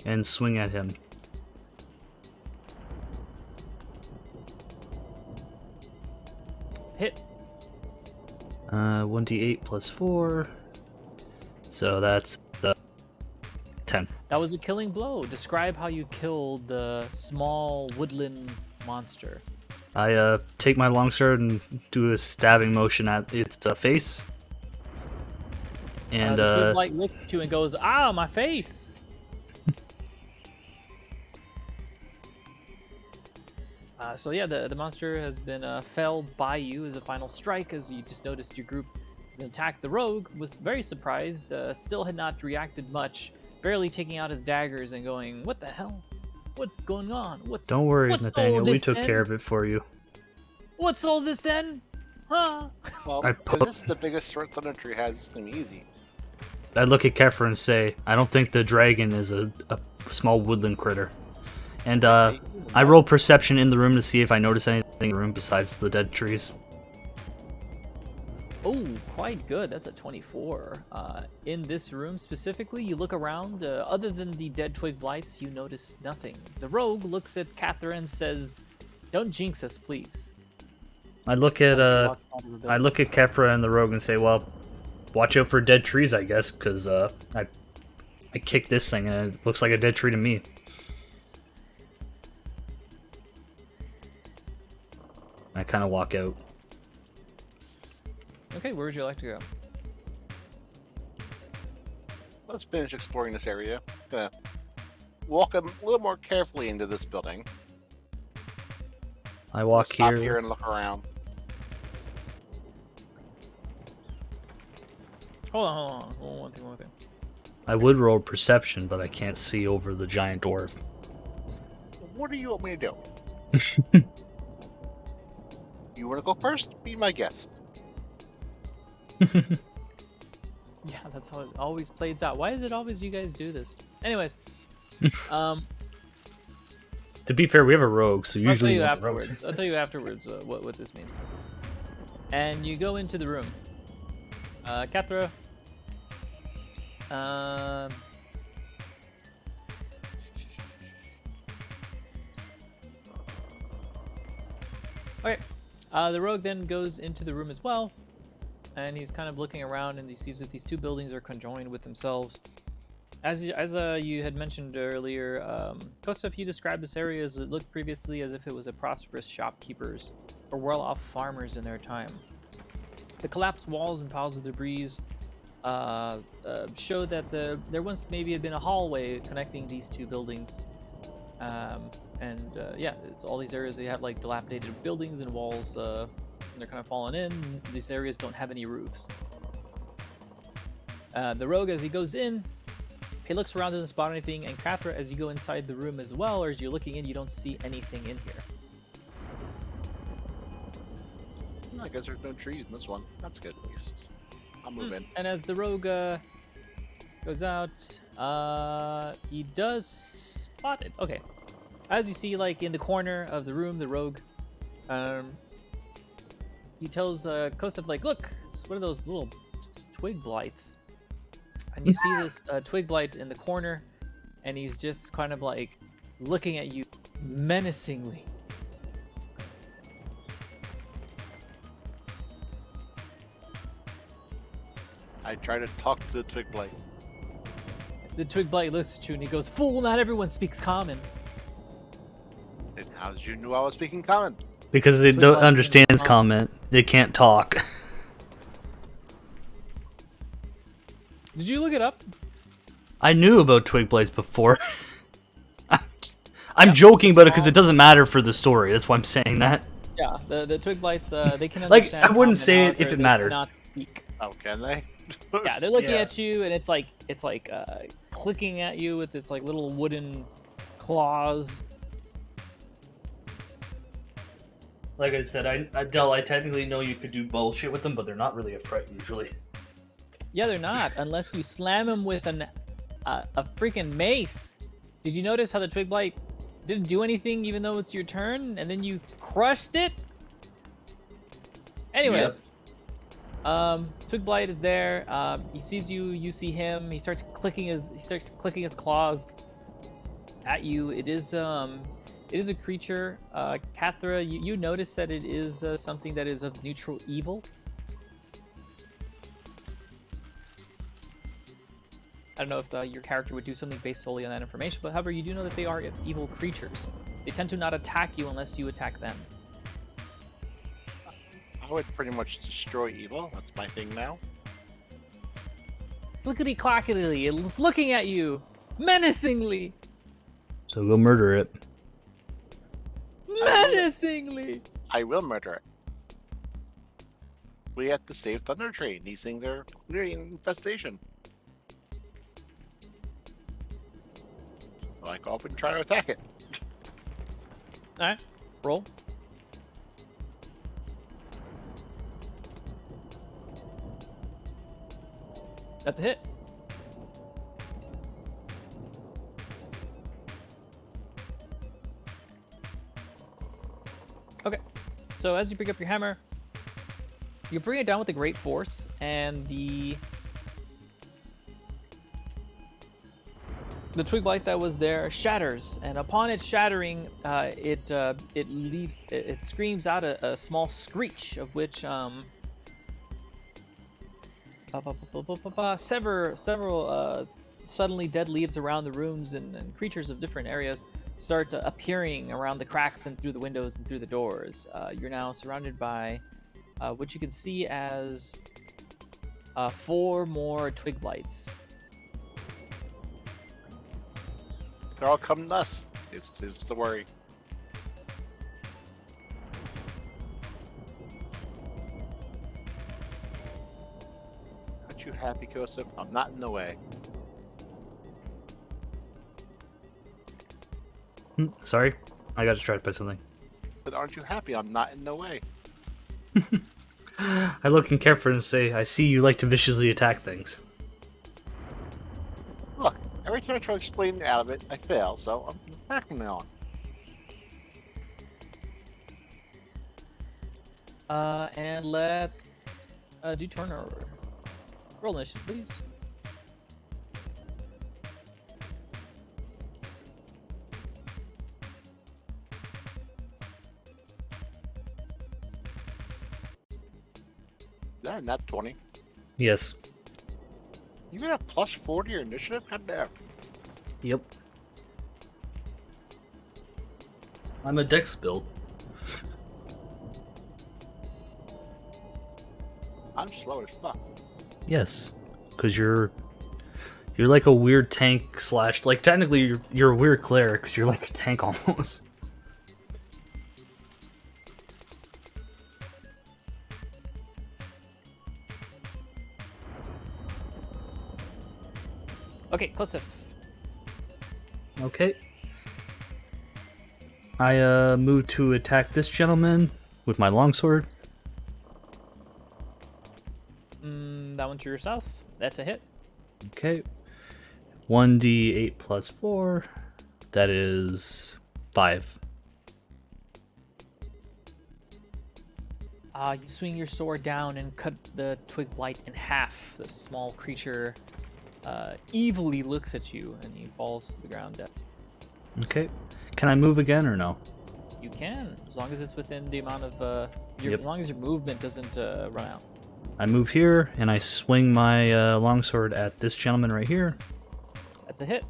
and swing at him. Hit. 1d8 plus 4. So that's 10. That was a killing blow. Describe how you killed the small woodland monster. I take my longsword and do a stabbing motion at its face. And the twig blight looks at you and goes, "Ah, my face!" So yeah, the monster has been felled by you as a final strike, as you just noticed your group attacked. The rogue was very surprised, still had not reacted much, barely taking out his daggers and going, "What the hell? What's going on? don't worry, what's Nathaniel, all we this took then? care of it for you. What's all this then? Huh?" Well, I if this is the biggest threat Thundertree has, it's gonna be easy. I look at Kefra and say, I don't think the dragon is a small woodland critter. And I roll perception in the room to see if I notice anything in the room besides the dead trees. Oh, quite good. That's a 24. In this room specifically, you look around. Other than the dead twig blights, you notice nothing. The rogue looks at Catherine and says, "Don't jinx us, please." I look at As he walks out of the building. I look at Kefra and the rogue and say, well, watch out for dead trees, I guess, because I kicked this thing and it looks like a dead tree to me. I kind of walk out. Okay, where would you like to go? Let's finish exploring this area. Gonna walk a little more carefully into this building. I walk Stop here. here and look around. Hold on. One thing. I would roll perception, but I can't see over the giant dwarf. What do you want me to do? You want to go first? Be my guest. Yeah, that's how it always plays out. Why is it always you guys do this? Anyways, To be fair, we have a rogue, so I'll tell usually you we have a afterwards. rogue. I'll tell you afterwards what this means. And you go into the room. Kathra. Okay. The rogue then goes into the room as well, and he's kind of looking around, and he sees that these two buildings are conjoined with themselves. As you had mentioned earlier, Kostov, you described this area as it looked previously as if it was a prosperous shopkeepers or well-off farmers in their time. The collapsed walls and piles of debris show that there once maybe had been a hallway connecting these two buildings. Yeah, it's all these areas they have like dilapidated buildings and walls, and they're kind of fallen in. These areas don't have any roofs. The rogue, as he goes in, he looks around, doesn't spot anything, and Kathra, as you go inside the room as well, or as you're looking in, you don't see anything in here. I guess there's no trees in this one. That's good, at least. I'll move in. And as the rogue goes out, he does spot it. Okay. As you see, like in the corner of the room, the rogue, he tells Kostov, like, look, it's one of those little twig blights. And you see this twig blight in the corner, and he's just kind of like looking at you menacingly. I try to talk to the twig blight. The twig blight looks at you and he goes, "Fool, not everyone speaks common." And how did you know I was speaking common? Because they Twig don't blight understand means comment. They can't talk. Did you look it up? I knew about twig blights before. I'm joking about it because it doesn't matter for the story. That's why I'm saying that. Yeah, the twig blights, they can Like, understand. I wouldn't common, say it however, if it they mattered. cannot speak. Oh, can they? Yeah, they're looking Yeah. at you, and it's like clicking at you with this like little wooden claws. Like I said, I technically know you could do bullshit with them, but they're not really a threat usually. Yeah, they're not, unless you slam them with a freaking mace. Did you notice how the twig blight didn't do anything even though it's your turn, and then you crushed it? Anyways, twig blight is there. He sees you. You see him. He starts clicking his claws at you. It is a creature. Kathra, you notice that it is something that is of neutral evil. I don't know if your character would do something based solely on that information, but however, you do know that they are evil creatures. They tend to not attack you unless you attack them. I would pretty much destroy evil. That's my thing now. Clickety-clackety, it's looking at you menacingly. So go murder it. Menacingly. I will murder it. We have to save Thundertree. These things are clearly an infestation. So I go up and try to attack it. All right, roll. That's a hit. Okay, so as you pick up your hammer, you bring it down with a great force, and the twig blight that was there shatters, and upon it shattering, it screams out a small screech, of which several suddenly dead leaves around the rooms and creatures of different areas start appearing around the cracks and through the windows and through the doors. You're now surrounded by what you can see as 4 more twig blights. They're all coming to us. It's the worry. happy, Joseph? I'm not in the way. Sorry, I got distracted by something. But aren't you happy? I'm not in the way. I look in Kefren and say, I see you like to viciously attack things. Look, every time I try to explain out of it, I fail, so I'm backing on. And let's do turnover. Roll initiative, please. Yeah, not 20. Yes. You got a plus 4 to your initiative? God damn. Yep. I'm a dex build. I'm slow as fuck. Yes, because you're like a weird tank slash, like, technically you're a weird cleric because you're like a tank almost. Okay, Kosef. Okay. I move to attack this gentleman with my longsword. That one to yourself. That's a hit. Okay. 1d8 plus 4. That is 5. You swing your sword down and cut the twig blight in half. The small creature evilly looks at you and he falls to the ground dead. Okay. Can I move again or no? You can, as long as it's within the amount of Yep. as long as your movement doesn't run out. I move here and I swing my longsword at this gentleman right here. That's a hit.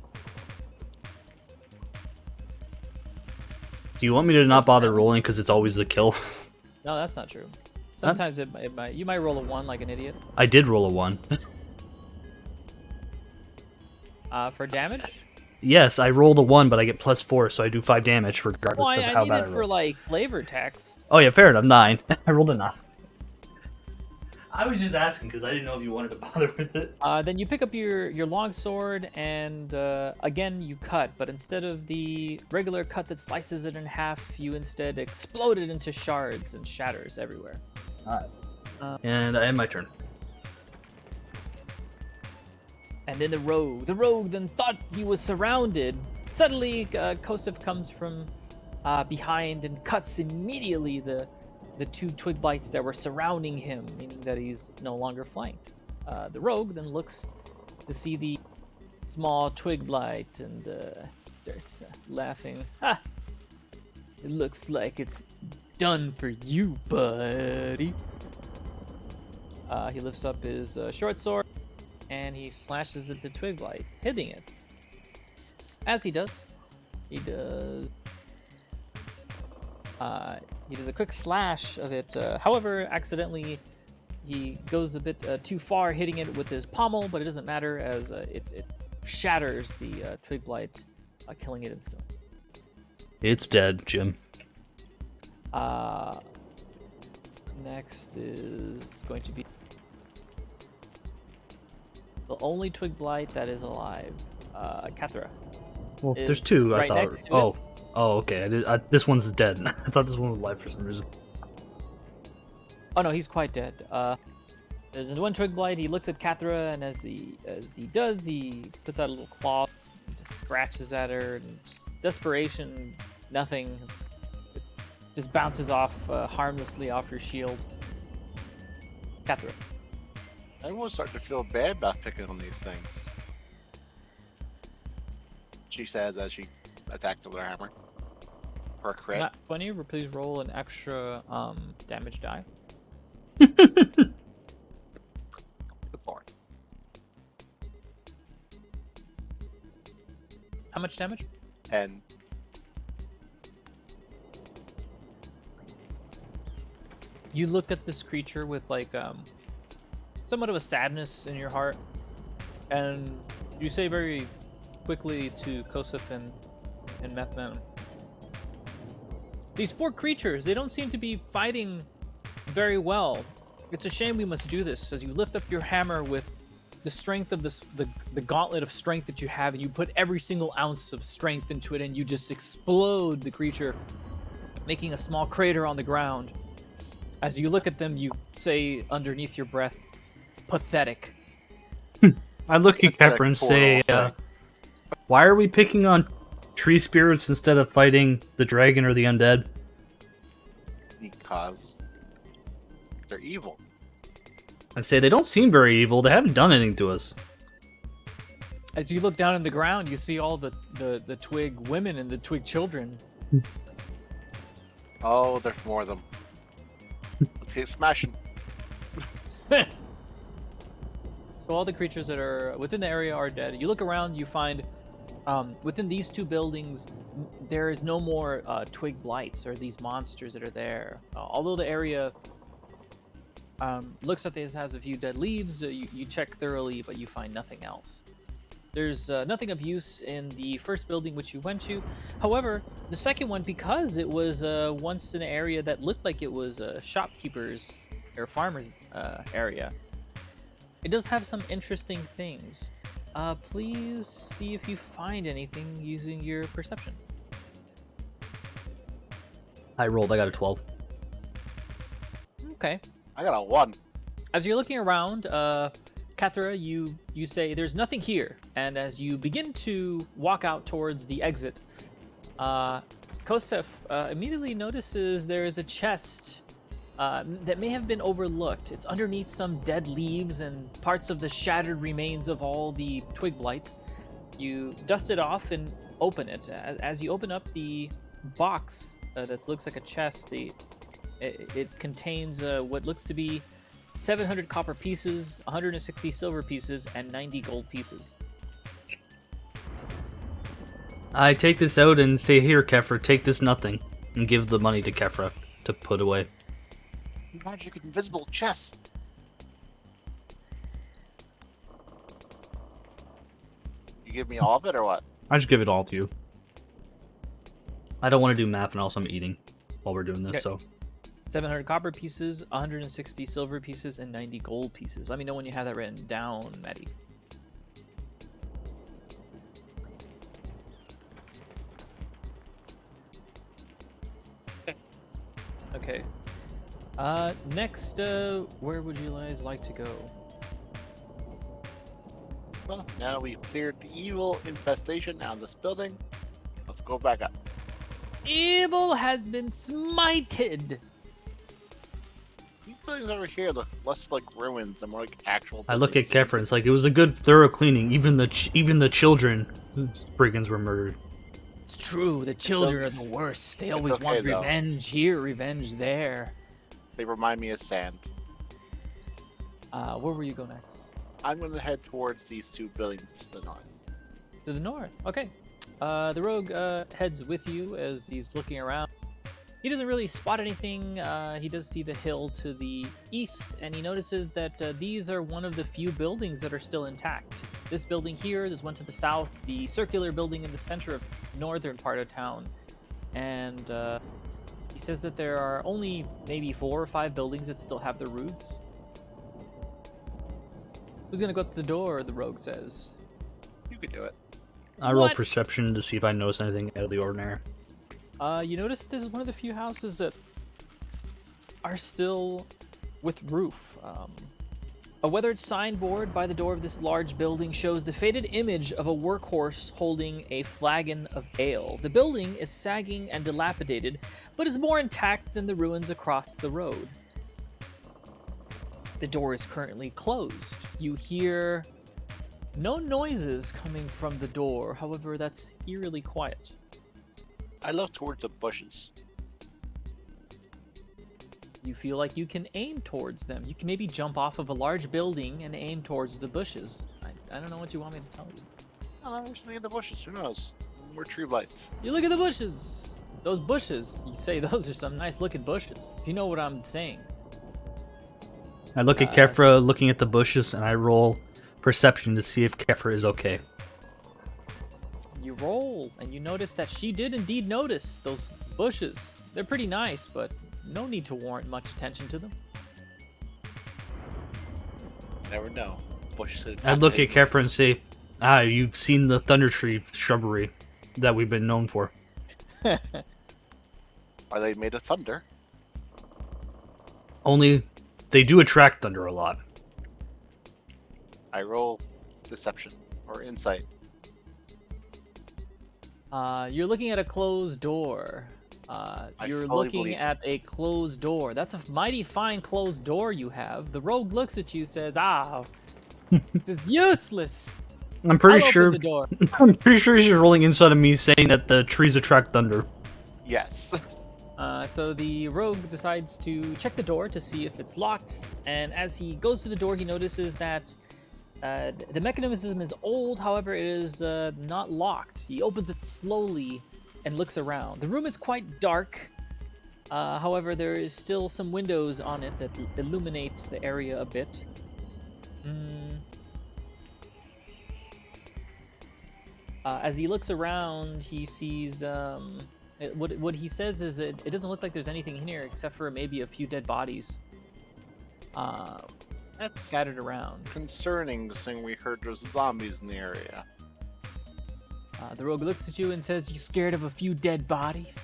Do you want me to not bother rolling because it's always the kill? No, that's not true. Sometimes it might. You might roll a 1 like an idiot. I did roll a 1. For damage. Yes, I rolled a 1, but I get plus 4, so I do 5 damage regardless Well, of I how need bad I it roll. for like flavor text. Oh yeah, fair enough. 9. I rolled a 9. I was just asking because I didn't know if you wanted to bother with it. Then you pick up your long sword and again you cut, but instead of the regular cut that slices it in half, you instead explode it into shards and shatters everywhere. Alright. And I end my turn. And then the rogue then thought he was surrounded. Suddenly, Kosef comes from behind and cuts immediately the two twig blights that were surrounding him, meaning that he's no longer flanked. The rogue then looks to see the small twig blight and starts laughing. Ha! It looks like it's done for you, buddy. He lifts up his short sword and he slashes at the twig blight, hitting it. As he does a quick slash of it. However, accidentally, he goes a bit too far, hitting it with his pommel, but it doesn't matter as it shatters the twig blight, killing it instantly. It's dead, Jim. Next is going to be the only twig blight that is alive, Kathra. Well, Is there's 2. right I thought. next to it. Oh, okay. This one's dead. I thought this one was alive for some reason. Oh no, he's quite dead. There's one twig blight. He looks at Kathra, and as he does, he puts out a little claw, just scratches at her. And desperation, nothing. It's just bounces off harmlessly off your shield. Kathra. Everyone's starting to feel bad about picking on these things. She says as she attacks with her hammer. For a crit. Not funny. Please roll an extra damage die. Good lord. How much damage? And You look at this creature with like somewhat of a sadness in your heart, and you say very quickly to Kosef and Methman, these poor creatures, they don't seem to be fighting very well. It's a shame we must do this. As you lift up your hammer with the strength of the gauntlet of strength that you have, and you put every single ounce of strength into it, and you just explode the creature, making a small crater on the ground. As you look at them, you say underneath your breath, "Pathetic." I look at Kefra and say, why are we picking on tree spirits instead of fighting the dragon or the undead? Because they're evil. I say, they don't seem very evil. They haven't done anything to us. As you look down in the ground, you see all the twig women and the twig children. Oh, there's more of them. Let's get smashing. So all the creatures that are within the area are dead. You look around, you find within these two buildings, there is no more twig blights or these monsters that are there. Although the area looks like it has a few dead leaves, you check thoroughly, but you find nothing else. There's nothing of use in the first building which you went to. However, the second one, because it was once an area that looked like it was a shopkeeper's or farmer's area, it does have some interesting things. Please see if you find anything using your perception. I rolled. I got a 12. Okay. I got a 1. As you're looking around, Kathra, you say there's nothing here, and as you begin to walk out towards the exit, Kosef immediately notices there is a chest that may have been overlooked. It's underneath some dead leaves and parts of the shattered remains of all the twig blights. You dust it off and open it. As you open up the box that looks like a chest, it contains what looks to be 700 copper pieces, 160 silver pieces, and 90 gold pieces. I take this out and say, here, Kefra, take this nothing, and give the money to Kefra to put away. Magic invisible chest. You give me all of it or what? I just give it all to you. I don't want to do math, and also I'm eating while we're doing this, Okay. so... 700 copper pieces, 160 silver pieces, and 90 gold pieces. Let me know when you have that written down, Maddie. Okay. Next, where would you guys like to go? Well, now we've cleared the evil infestation out of this building. Let's go back up. Evil has been smited! These buildings over here look less like ruins and more like actual I look at buildings. Kefra and it's like, it was a good, thorough cleaning. Even the children, brigands were murdered. It's true, the children are the worst. They always okay, want though. revenge here, revenge there. They remind me of sand. Where will you go next? I'm going to head towards these two buildings to the north. To the north. Okay. The rogue heads with you as he's looking around. He doesn't really spot anything. He does see the hill to the east, and he notices that these are one of the few buildings that are still intact. This building here, there's one to the south, the circular building in the center of northern part of town, and he says that there are only maybe 4 or 5 buildings that still have their roofs. Who's gonna go up to the door? The rogue says. You could do it. I roll What? perception to see if I notice anything out of the ordinary. You notice this is one of the few houses that are still with roof. A weathered signboard by the door of this large building shows the faded image of a workhorse holding a flagon of ale. The building is sagging and dilapidated, but is more intact than the ruins across the road. The door is currently closed. You hear no noises coming from the door, however, that's eerily quiet. I look towards the bushes. You feel like you can aim towards them. You can maybe jump off of a large building and aim towards the bushes. I don't know what you want me to tell you. Oh, I'm just looking at the bushes. Who knows? More tree lights. You look at the bushes. Those bushes. You say those are some nice looking bushes. If you know what I'm saying. I look at Kefra looking at the bushes, and I roll perception to see if Kefra is okay. You roll, and you notice that she did indeed notice those bushes. They're pretty nice, but no need to warrant much attention to them. Never know. bush to I'd look at Kefra and say, you've seen the Thundertree shrubbery that we've been known for. Are they made of thunder? Only they do attract thunder a lot. I roll deception or insight. You're looking at a closed door. You're fully looking believe at a closed door. That's a mighty fine closed door you have. The rogue looks at you, says, this is useless. I'm pretty I'll sure. Open the door. I'm pretty sure she's rolling inside of me, saying that the trees attract thunder. Yes. So the rogue decides to check the door to see if it's locked, and as he goes to the door, he notices that the mechanism is old, however, it is not locked. He opens it slowly and looks around. The room is quite dark, however, there is still some windows on it that illuminates the area a bit. As he looks around, he sees... What he says is it doesn't look like there's anything in here except for maybe a few dead bodies That's scattered around. concerning, seeing we heard there's zombies in the area. The rogue looks at you and says, "You scared of a few dead bodies?"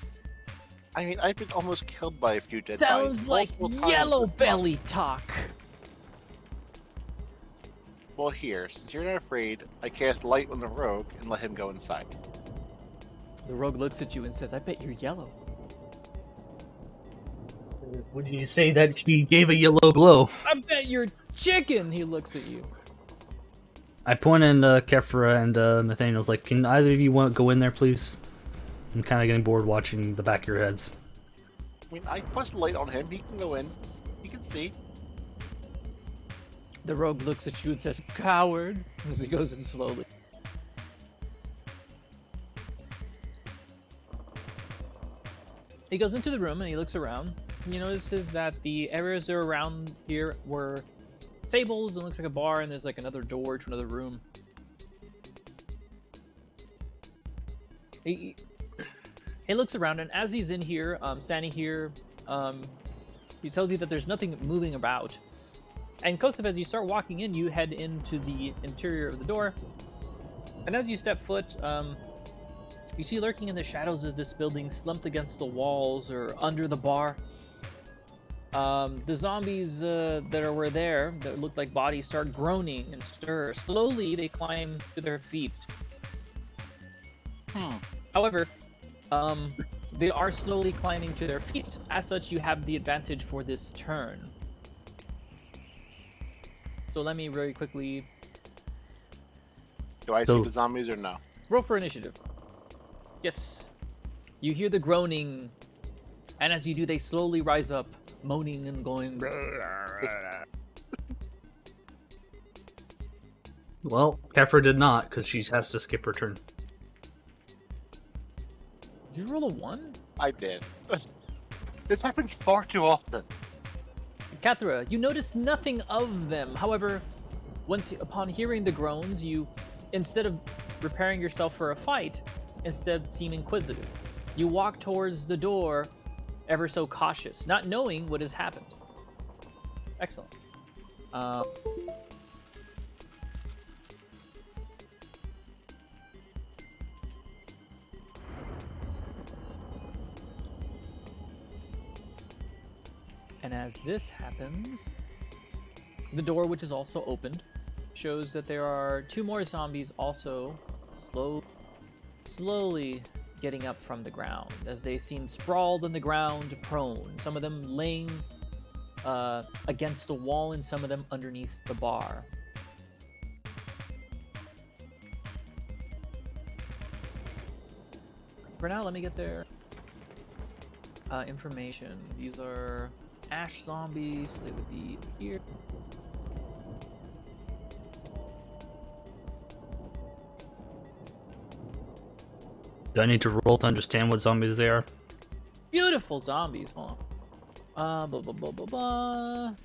I mean, I've been almost killed by a few dead bodies. Sounds like multiple times yellow this month. belly talk. Well, here, since you're not afraid, I cast light on the rogue and let him go inside. The rogue looks at you and says, "I bet you're yellow." Would you say that she gave a yellow glow? "I bet you're chicken." He looks at you. I point in Kefra and Nathaniel's like, can either of you want to go in there, please? I'm kind of getting bored watching the back of your heads. I mean, I put light on him. He can go in. He can see. The rogue looks at you and says, "Coward," as he goes in slowly. He goes into the room and he looks around. He notices that the areas around here were tables and looks like a bar, and there's like another door to another room. He looks around, and as he's in here, standing here, he tells you that there's nothing moving about. And Kosov, as you start walking in, you head into the interior of the door. And as you step foot, you see lurking in the shadows of this building, slumped against the walls or under the bar, the zombies that were there, that looked like bodies, start groaning and stir. Slowly, they climb to their feet. However, they are slowly climbing to their feet. As such, you have the advantage for this turn. So let me very quickly Do I see the zombies or no? roll for initiative. Yes. You hear the groaning, and as you do, they slowly rise up, moaning and going. Well, Kefra did not, because she has to skip her turn. Did you roll a 1? I did. This happens far too often. Kathra, you notice nothing of them. However, upon hearing the groans, you, instead of preparing yourself for a fight, instead seem inquisitive. You walk towards the door, ever so cautious, not knowing what has happened. Excellent. And as this happens, the door, which is also opened, shows that there are 2 more zombies also slowly getting up from the ground, as they seem sprawled on the ground, prone. Some of them laying against the wall, and some of them underneath the bar. For now, let me get their information. These are ash zombies, so they would be here. Do I need to roll to understand what zombies they are? Beautiful zombies, hold on. Blah, blah, blah, blah, blah.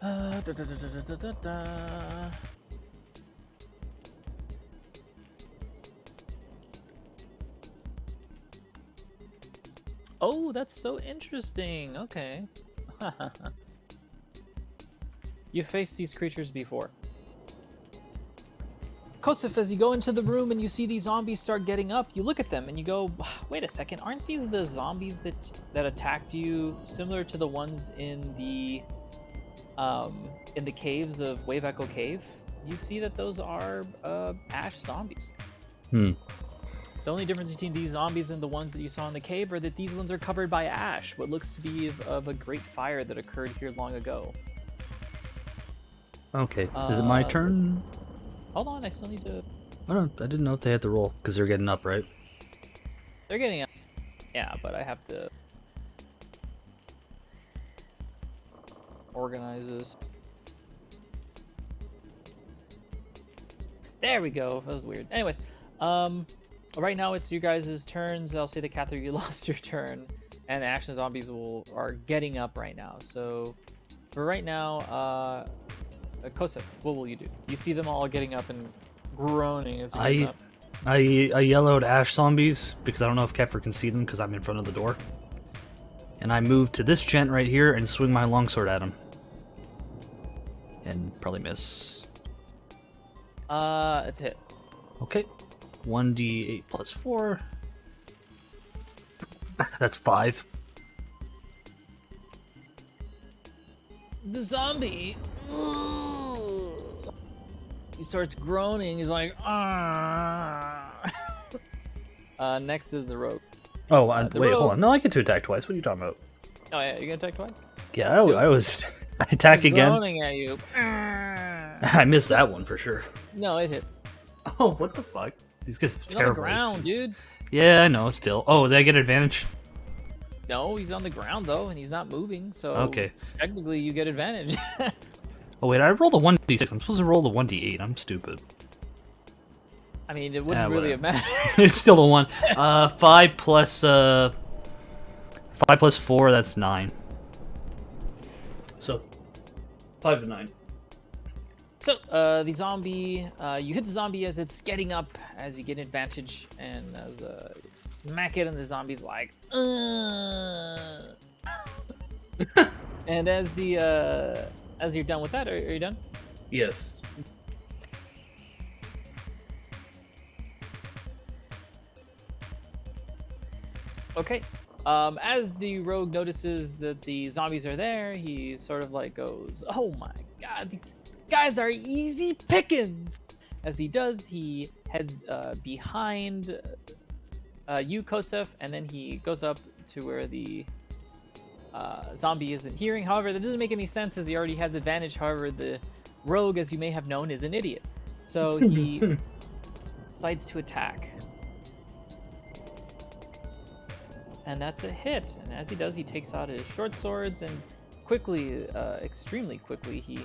Da, da, da, da, da, da, da. Oh, that's so interesting. Okay. You faced these creatures before. Kosef, as you go into the room and you see these zombies start getting up, you look at them and you go, wait a second, aren't these the zombies that attacked you, similar to the ones in the caves of Wave Echo Cave? You see that those are ash zombies. Hmm. The only difference between these zombies and the ones that you saw in the cave are that these ones are covered by ash, what looks to be of a great fire that occurred here long ago. Okay. Is it my turn? Hold on, I still need to... Oh, no, I didn't know if they had to roll because they're getting up, right? They're getting up. Yeah, but I have to organize this. There we go. That was weird. Anyways, right now it's you guys' turns. I'll say that Catherine, you lost your turn, and the action zombies are getting up right now. So for right now, Kosef, what will you do? You see them all getting up and groaning as you get up. I yellowed ash zombies because I don't know if Kefir can see them because I'm in front of the door. And I move to this gent right here and swing my longsword at him. And probably miss. It's a hit. Okay. 1d8 plus 4. That's 5. The zombie, he starts groaning. He's like, ah. Next is the rogue. Oh, The wait, rogue- hold on. No, I get to attack twice. What are you talking about? Oh yeah, you gonna attack twice? Yeah, I was... I attack He's again. groaning at you. I missed that one for sure. No, it hit. Oh, what the fuck? These guys are He's on the terrible. ground, dude. Yeah, I know, still. Oh, they get advantage? No, he's on the ground though, and he's not moving. So Okay. technically, you get advantage. Oh, wait, I rolled a 1d6. I'm supposed to roll the 1d8. I'm stupid. I mean, it wouldn't really have mattered. It's still a 1. 5 plus 4, that's 9. So, 5 to 9. So, the zombie, you hit the zombie as it's getting up, as you get advantage, and as smack it, and the zombie's like, and as you're done with that, are you done? Yes. Okay. As the rogue notices that the zombies are there, he sort of like goes, "Oh my god, these guys are easy pickings!" As he does, he heads behind you, Kosef, and then he goes up to where the zombie isn't hearing. However, that doesn't make any sense as he already has advantage. However, the rogue, as you may have known, is an idiot. So he decides to attack. And that's a hit. And as he does, he takes out his short swords and quickly, extremely quickly, he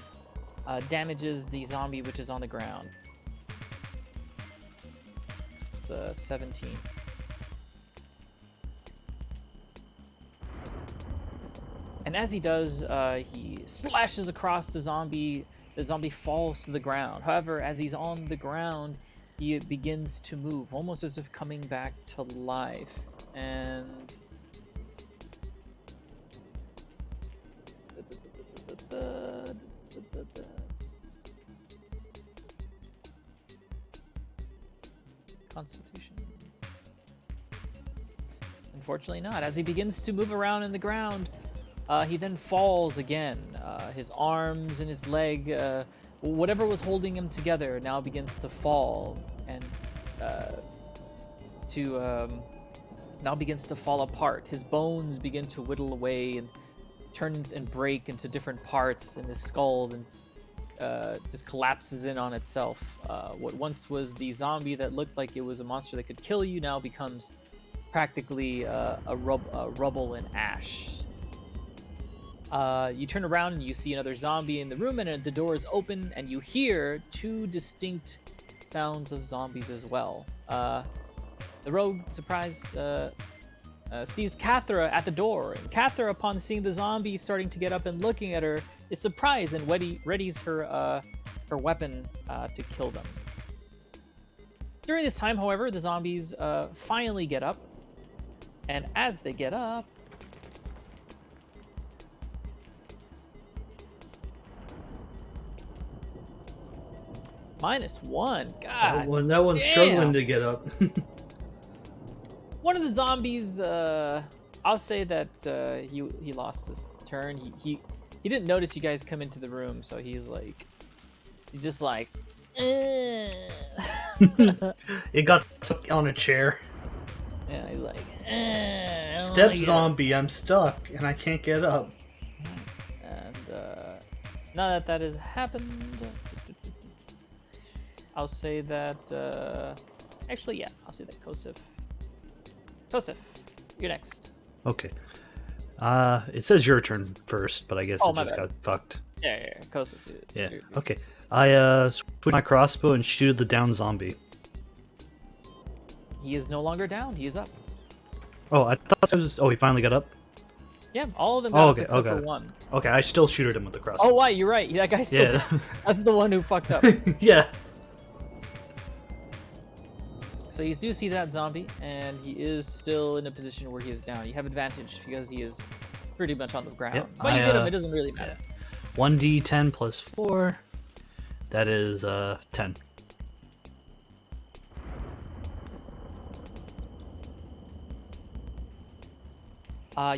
damages the zombie which is on the ground. It's 17. And as he does, he slashes across the zombie. The zombie falls to the ground. However, as he's on the ground, he begins to move, almost as if coming back to life. And Constitution. Unfortunately not. As he begins to move around in the ground, he then falls again. His arms and his leg, whatever was holding him together, now begins to fall and now begins to fall apart. His bones begin to whittle away and turn and break into different parts, and his skull and just collapses in on itself. What once was the zombie that looked like it was a monster that could kill you now becomes practically a rubble and ash. You turn around and you see another zombie in the room, and the door is open, and you hear two distinct sounds of zombies as well. The rogue, surprised, sees Cathra at the door, and Cathra, upon seeing the zombie starting to get up and looking at her, is surprised and readies her weapon to kill them. During this time, however, the zombies finally get up, and as they get up, -1. God, that one's damn. struggling to get up. One of the zombies, I'll say that he lost his turn. He didn't notice you guys come into the room, so he's just like, It got stuck on a chair. yeah, he's like, I don't Step like it." zombie, I'm stuck and I can't get up. And now that that has happened, I'll say that. Actually, yeah, I'll say that Kosif. Kosif, you're next. Okay. It says your turn first, but I guess Oh, it my just bad. got fucked. Yeah, Kosif. Yeah. You're- Okay. I switch my crossbow and shoot the down zombie. He is no longer down. He is up. Oh, I thought it was. Oh, he finally got up. Yeah, all of them Oh, got okay, up except okay. for one. Okay, I still shoot at him with the crossbow. Oh, why? You're right. That guy's still Yeah. down. That's the one who fucked up. Yeah. So you do see that zombie, and he is still in a position where he is down. You have advantage because he is pretty much on the ground. Yep, But you I, hit him, it doesn't really matter. 1d10 plus 4. That is 10.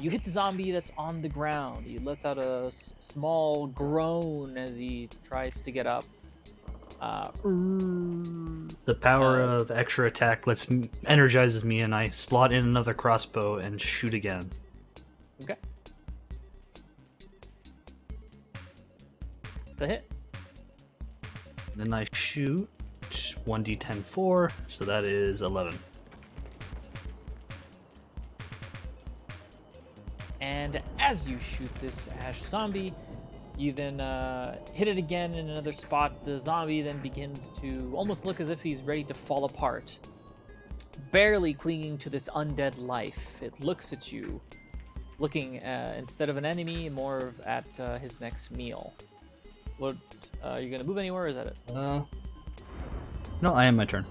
You hit the zombie that's on the ground. He lets out a small groan as he tries to get up. The power of extra attack energizes me, and I slot in another crossbow and shoot again. Okay. It's a hit. Then I shoot 1d10 4, so that is 11. And as you shoot this ash zombie, you then hit it again in another spot. The zombie then begins to almost look as if he's ready to fall apart, barely clinging to this undead life. It looks at you, looking instead of an enemy, more at his next meal. What? Are you gonna move anywhere, or is that it? No, I am my turn.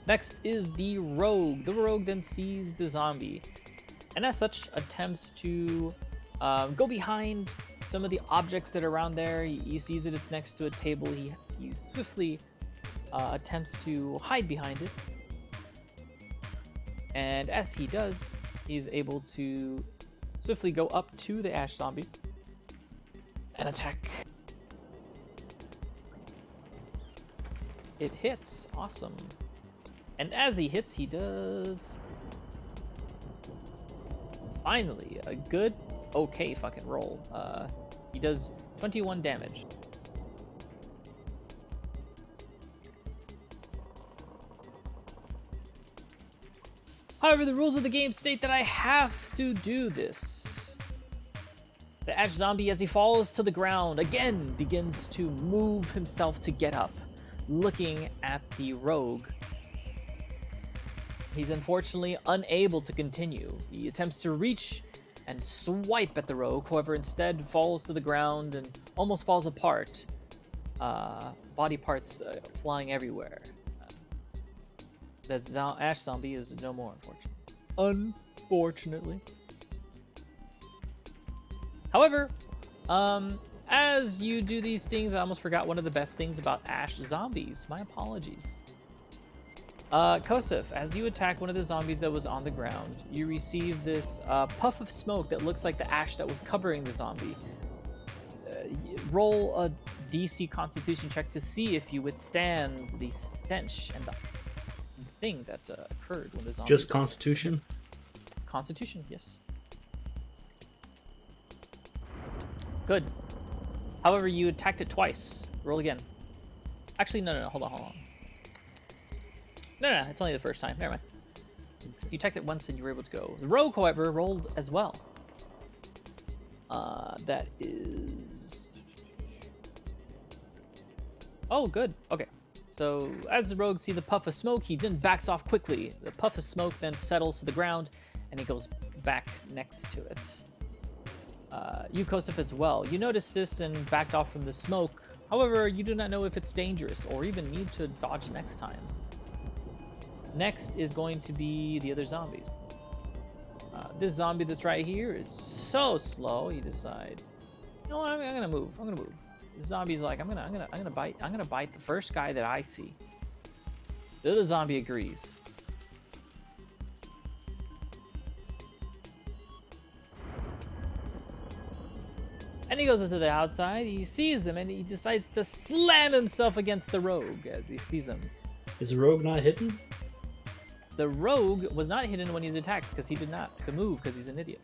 Next is the rogue. The rogue then sees the zombie, and as such attempts to go behind some of the objects that are around there. He sees that it's next to a table. He swiftly attempts to hide behind it, and as he does, he's able to swiftly go up to the ash zombie and attack. It hits. Awesome. And as he hits, he does finally a good, okay fucking roll. He does 21 damage. However, the rules of the game state that I have to do this. The ash zombie, as he falls to the ground, again begins to move himself to get up, looking at the rogue. He's unfortunately unable to continue. He attempts to reach and swipe at the rogue, however instead falls to the ground and almost falls apart. Body parts flying everywhere. That ash zombie is no more, unfortunately. However, as you do these things, I almost forgot one of the best things about ash zombies. My apologies. Kosif, as you attack one of the zombies that was on the ground, you receive this puff of smoke that looks like the ash that was covering the zombie. Roll a DC Constitution check to see if you withstand the stench and the thing that occurred when the zombie... Just Constitution? Constitution, yes. Good. However, you attacked it twice. Roll again. Actually, no, hold on. No, it's only the first time. Never mind. You attacked it once and you were able to go. The rogue, however, rolled as well. That is... Oh, good. Okay. So, as the rogue sees the puff of smoke, he then backs off quickly. The puff of smoke then settles to the ground, and he goes back next to it. You, Kosef, as well. You noticed this and backed off from the smoke. However, you do not know if it's dangerous or even need to dodge next time. Next is going to be the other zombies. This zombie that's right here is so slow. He decides, you know what? I'm gonna move. I'm gonna move. The zombie's like, I'm gonna bite the first guy that I see. The other zombie agrees. And he goes to the outside, he sees them, and he decides to slam himself against the rogue as he sees him. Is the rogue not hidden? The rogue was not hidden when he's attacked because he did not move because he's an idiot.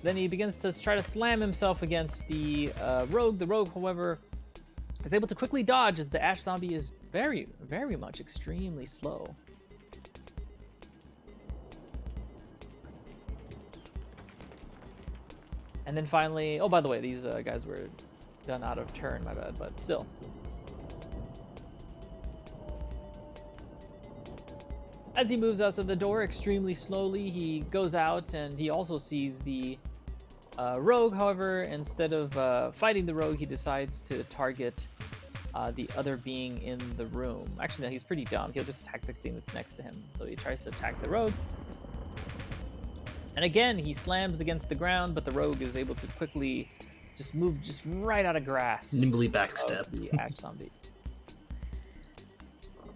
Then he begins to try to slam himself against the rogue. The rogue, however, is able to quickly dodge as the ash zombie is very, very much extremely slow. And then finally, oh, by the way, these guys were done out of turn, my bad, but still. As he moves out of the door extremely slowly, he goes out and he also sees the rogue. However, instead of fighting the rogue, he decides to target the other being in the room. Actually, no, he's pretty dumb. He'll just attack the thing that's next to him. So he tries to attack the rogue. And again, he slams against the ground, but the rogue is able to quickly just move just right out of grasp. Nimbly backstep. The ash zombie.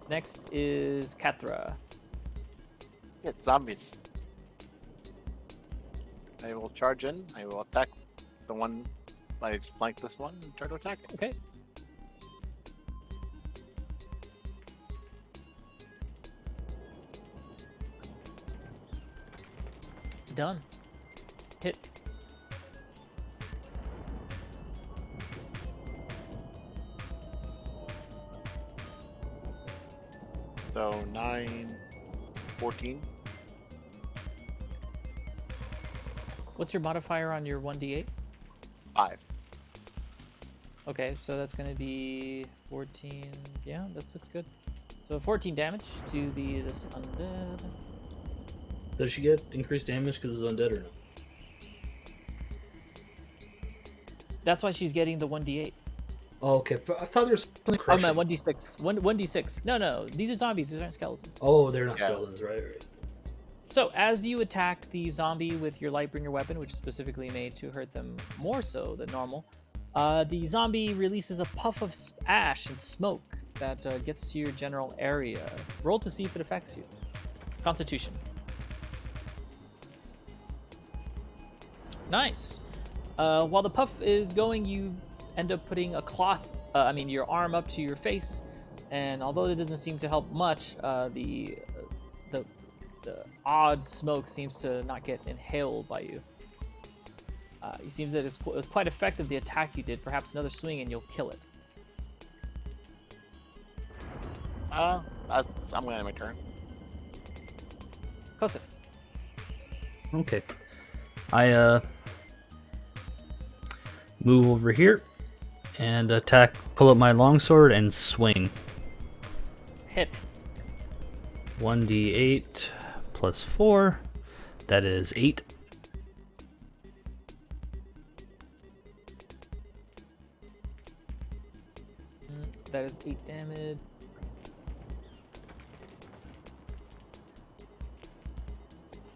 Next is Kathra. Yeah, zombies. I will charge in. I will attack the one. I flank this one and try to attack it. Okay. Done. Hit. So 9, 14. What's your modifier on your 1d8? 5. Okay, so that's going to be 14. Yeah, that looks good. So 14 damage to this undead. Does she get increased damage because it's undead or no? That's why she's getting the 1d8. Oh, okay. I thought there was something Oh crushing. man, 1d6. 1d6. No, these are zombies. These aren't skeletons. Oh, they're not Yeah. skeletons, right. So as you attack the zombie with your Lightbringer weapon, which is specifically made to hurt them more so than normal, the zombie releases a puff of ash and smoke that gets to your general area. Roll to see if it affects you. Constitution. Nice. While the puff is going, you end up putting a cloth, your arm up to your face, and although it doesn't seem to help much, the odd smoke seems to not get inhaled by you. It seems that it was quite effective, the attack you did. Perhaps another swing and you'll kill it. I'm gonna end my turn. Kosef. Okay. I move over here and attack, pull up my longsword and swing. Hit. 1d8 plus 4. That is 8. That is 8 damage.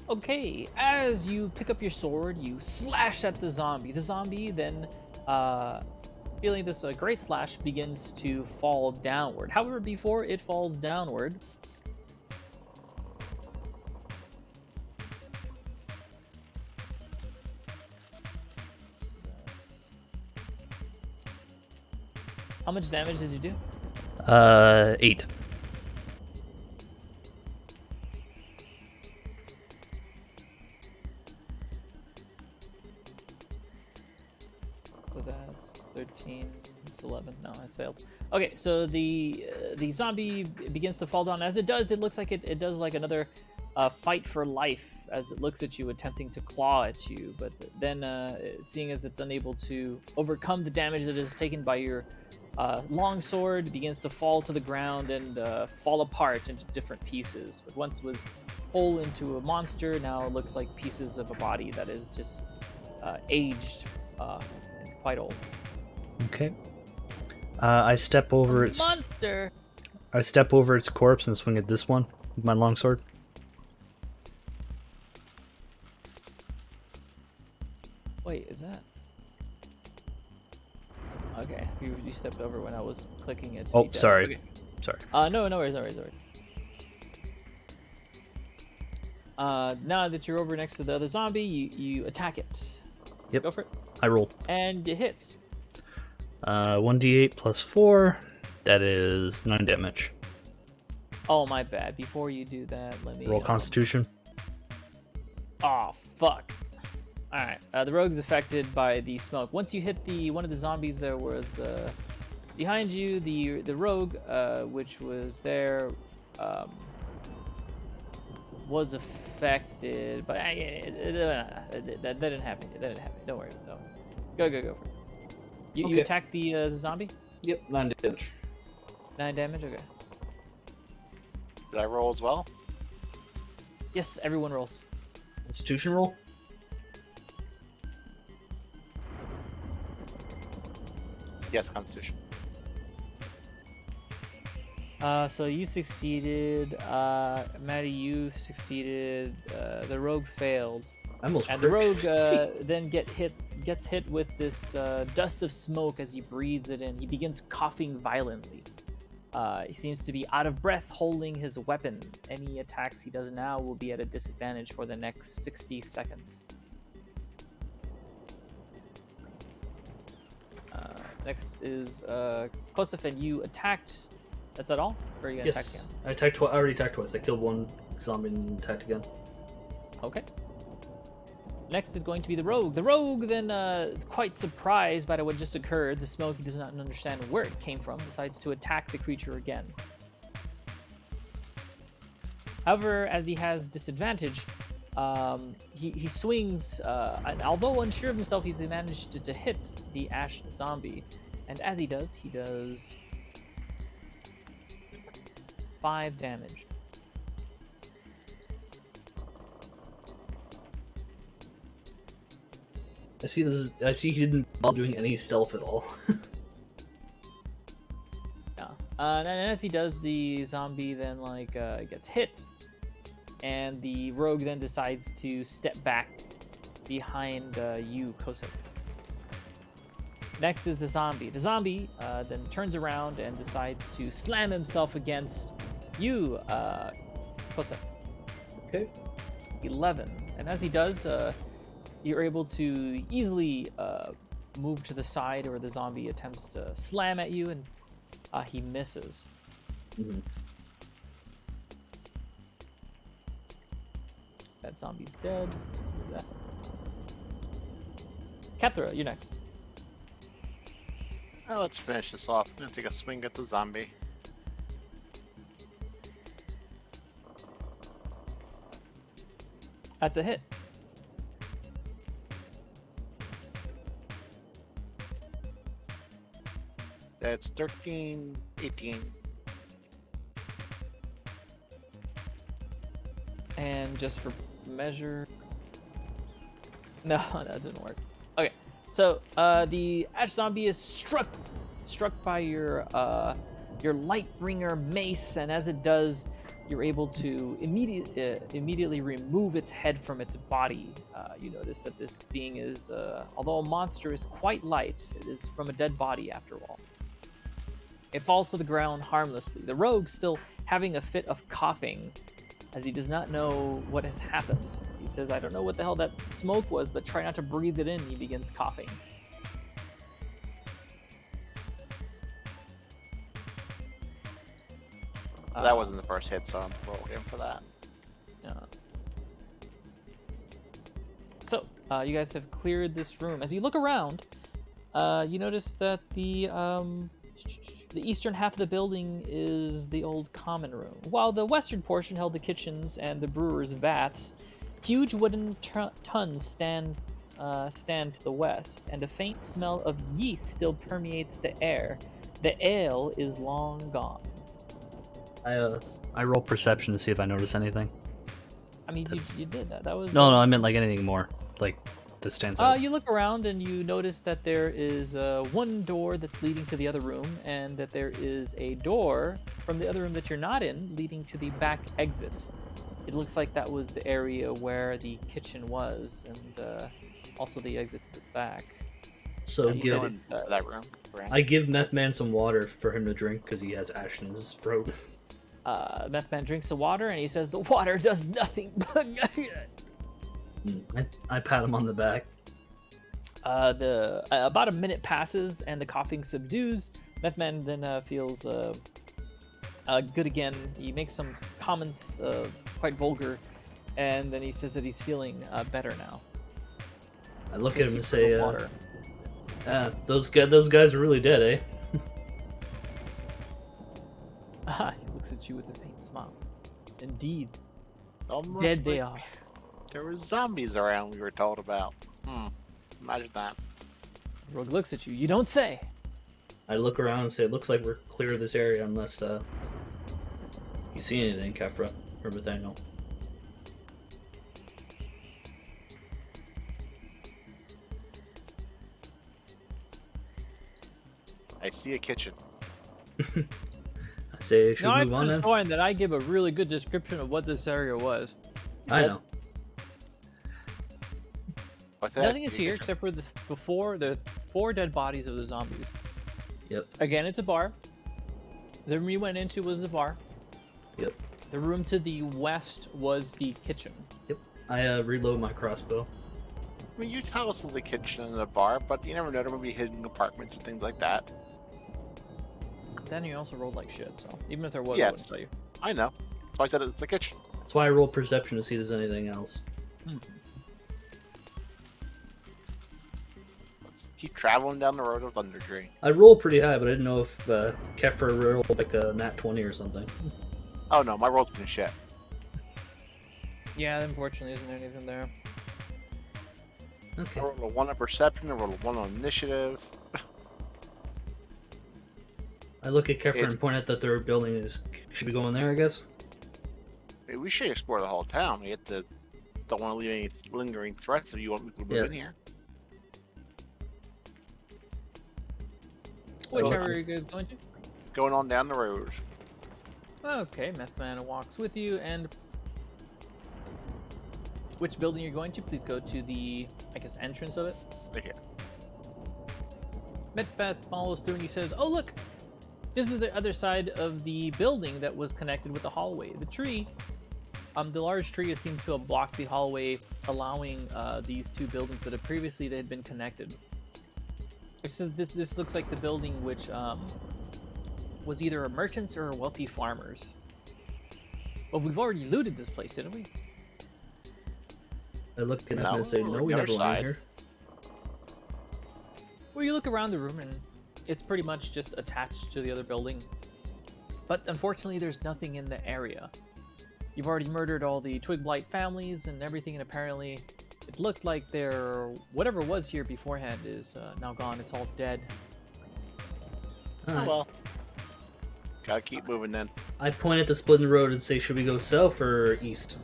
Okay, as you pick up your sword, you slash at the zombie. The zombie then, feeling this great slash, begins to fall downward. However, before it falls downward, how much damage did you do? 8. So that's 13. It's 11. No, it's failed. Okay, so the zombie begins to fall down. As it does, it looks like it does like another fight for life as it looks at you, attempting to claw at you. But then, seeing as it's unable to overcome the damage that is taken by your long sword, begins to fall to the ground and fall apart into different pieces. What once was whole into a monster. Now it looks like pieces of a body that is just aged. It's quite old. Okay. I step over its Monster. I step over its corpse and swing at this one with my longsword. Wait, is that? Okay, you stepped over when I was clicking it. Oh, sorry. Okay. Sorry. No worries. Now that you're over next to the other zombie, you attack it. Yep. Go for it. I roll. And it hits. 1d8 plus 4. That is 9 damage. Oh, my bad. Before you do that, let me... Roll Constitution. Oh, fuck. Alright, the rogue's affected by the smoke. Once you hit one of the zombies that was behind you, the rogue, which was there, was affected, but that didn't happen. That didn't happen. Don't worry. No. Go for it. You Okay. attack the zombie? Yep, 9 damage. 9 damage? Okay. Did I roll as well? Yes, everyone rolls. Constitution roll? Yes, Constitution. So you succeeded, Maddie, you succeeded, the rogue failed. And the rogue then gets hit with this dust of smoke as he breathes it in. He begins coughing violently. He seems to be out of breath holding his weapon. Any attacks he does now will be at a disadvantage for the next 60 seconds. Next is Kosef, and you attacked. That's at all? Or are you gonna attack again? I attacked I already attacked twice. I killed one zombie and attacked again. Okay. Next is going to be the rogue. The rogue then is quite surprised by what just occurred. The smoke, he does not understand where it came from, decides to attack the creature again. However, as he has disadvantage, he swings, and although unsure of himself, he's managed to hit the ash zombie. And as he does 5 damage. I see he didn't bother doing any stealth at all. Yeah. And as he does, the zombie then gets hit, and the rogue then decides to step back behind you, Kosef. Next is the zombie. The zombie then turns around and decides to slam himself against you, Kosef. Okay. 11. And as he does, you're able to easily move to the side, or the zombie attempts to slam at you, and he misses. Mm-hmm. That zombie's dead. That. Kethra, you're next. Well, let's finish this off. I'm gonna take a swing at the zombie. That's a hit. That's 13, 18. And just for measure... No, that didn't work. Okay, so the ash zombie is struck by your Lightbringer mace, and as it does, you're able to immediately remove its head from its body. You notice that this being is, although a monster, is quite light. It is from a dead body, after all. It falls to the ground harmlessly. The rogue still having a fit of coughing, as he does not know what has happened. He says, I don't know what the hell that smoke was, but try not to breathe it in. He begins coughing. That wasn't the first hit, so I'm rolling in for that. So, you guys have cleared this room. As you look around, you notice that the eastern half of the building is the old common room, while the western portion held the kitchens and the brewer's vats. Huge wooden tuns stand to the west, and a faint smell of yeast still permeates the air. The ale is long gone. I roll perception to see if I notice anything. I mean, That's- you did that. That was No, I meant like anything more. Like, that stands out. You look around and you notice that there is one door that's leading to the other room, and that there is a door from the other room that you're not in leading to the back exit. It looks like that was the area where the kitchen was, and also the exit to the back. So you give, said Go in that room. Brand. I give Meth Man some water for him to drink because he has ash in his throat. Meth Man drinks the water, and he says, "The water does nothing but..." I pat him on the back. About a minute passes, and the coughing subdues. Meth Man then feels good again. He makes some comments, quite vulgar, and then he says that he's feeling better now. I look at him and say, water. those guys are really dead, eh? He looks at you with a faint smile. Indeed, Almost dead they like are. There were zombies around we were told about. Imagine that. Rogue looks at you. You don't say. I look around and say, it looks like we're clear of this area unless you see anything, Kefra or Nathaniel. I see a kitchen. I say, should Now we move on I'm then? enjoying that I give a really good description of what this area was. I know. What's that? Nothing is here except for the 4 dead bodies of the zombies. Yep. Again, it's a bar. The room you went into was a bar. Yep. The room to the west was the kitchen. Yep. I reload my crossbow. I mean, you tell us it's the kitchen and the bar, but you never know. There might be hidden apartments and things like that. Then you also rolled like shit, so even if there was, I Yes. wouldn't tell you. I know. So I said it's the kitchen. That's why I roll perception to see if there's anything else. Let's keep traveling down the road of Thundertree. I rolled pretty high, but I didn't know if Kefra rolled like a nat 20 or something. Oh no, my roll's been shit. Yeah, unfortunately, isn't anything there. Okay. I rolled a 1 on perception, I rolled a 1 on initiative. I look at Kefra and point at the third building. Should we go in there, I guess? I mean, we should explore the whole town. We don't want to leave any lingering threats if you want people to move Yeah. in here. Whichever are you guys going to? Going on down the road. Okay, Meth Man walks with you, and which building you're going to? Please go to the, I guess, entrance of it. Right here. Metpath follows through and he says, "Oh look, this is the other side of the building that was connected with the hallway. The tree, the large tree seemed to have blocked the hallway, allowing these 2 buildings that had previously they had been connected. So this looks like the building which was either a merchant's or a wealthy farmer's. Well, we've already looted this place, didn't we? I look at him No, and say, we're no, on we the never other went in side. here. Well, you look around the room and it's pretty much just attached to the other building. But unfortunately, there's nothing in the area. You've already murdered all the Twig Blight families and everything, and apparently it looked like whatever was here beforehand is now gone. It's all dead. Oh Alright. well. Gotta keep moving then. I point at the split in the road and say, should we go south or east?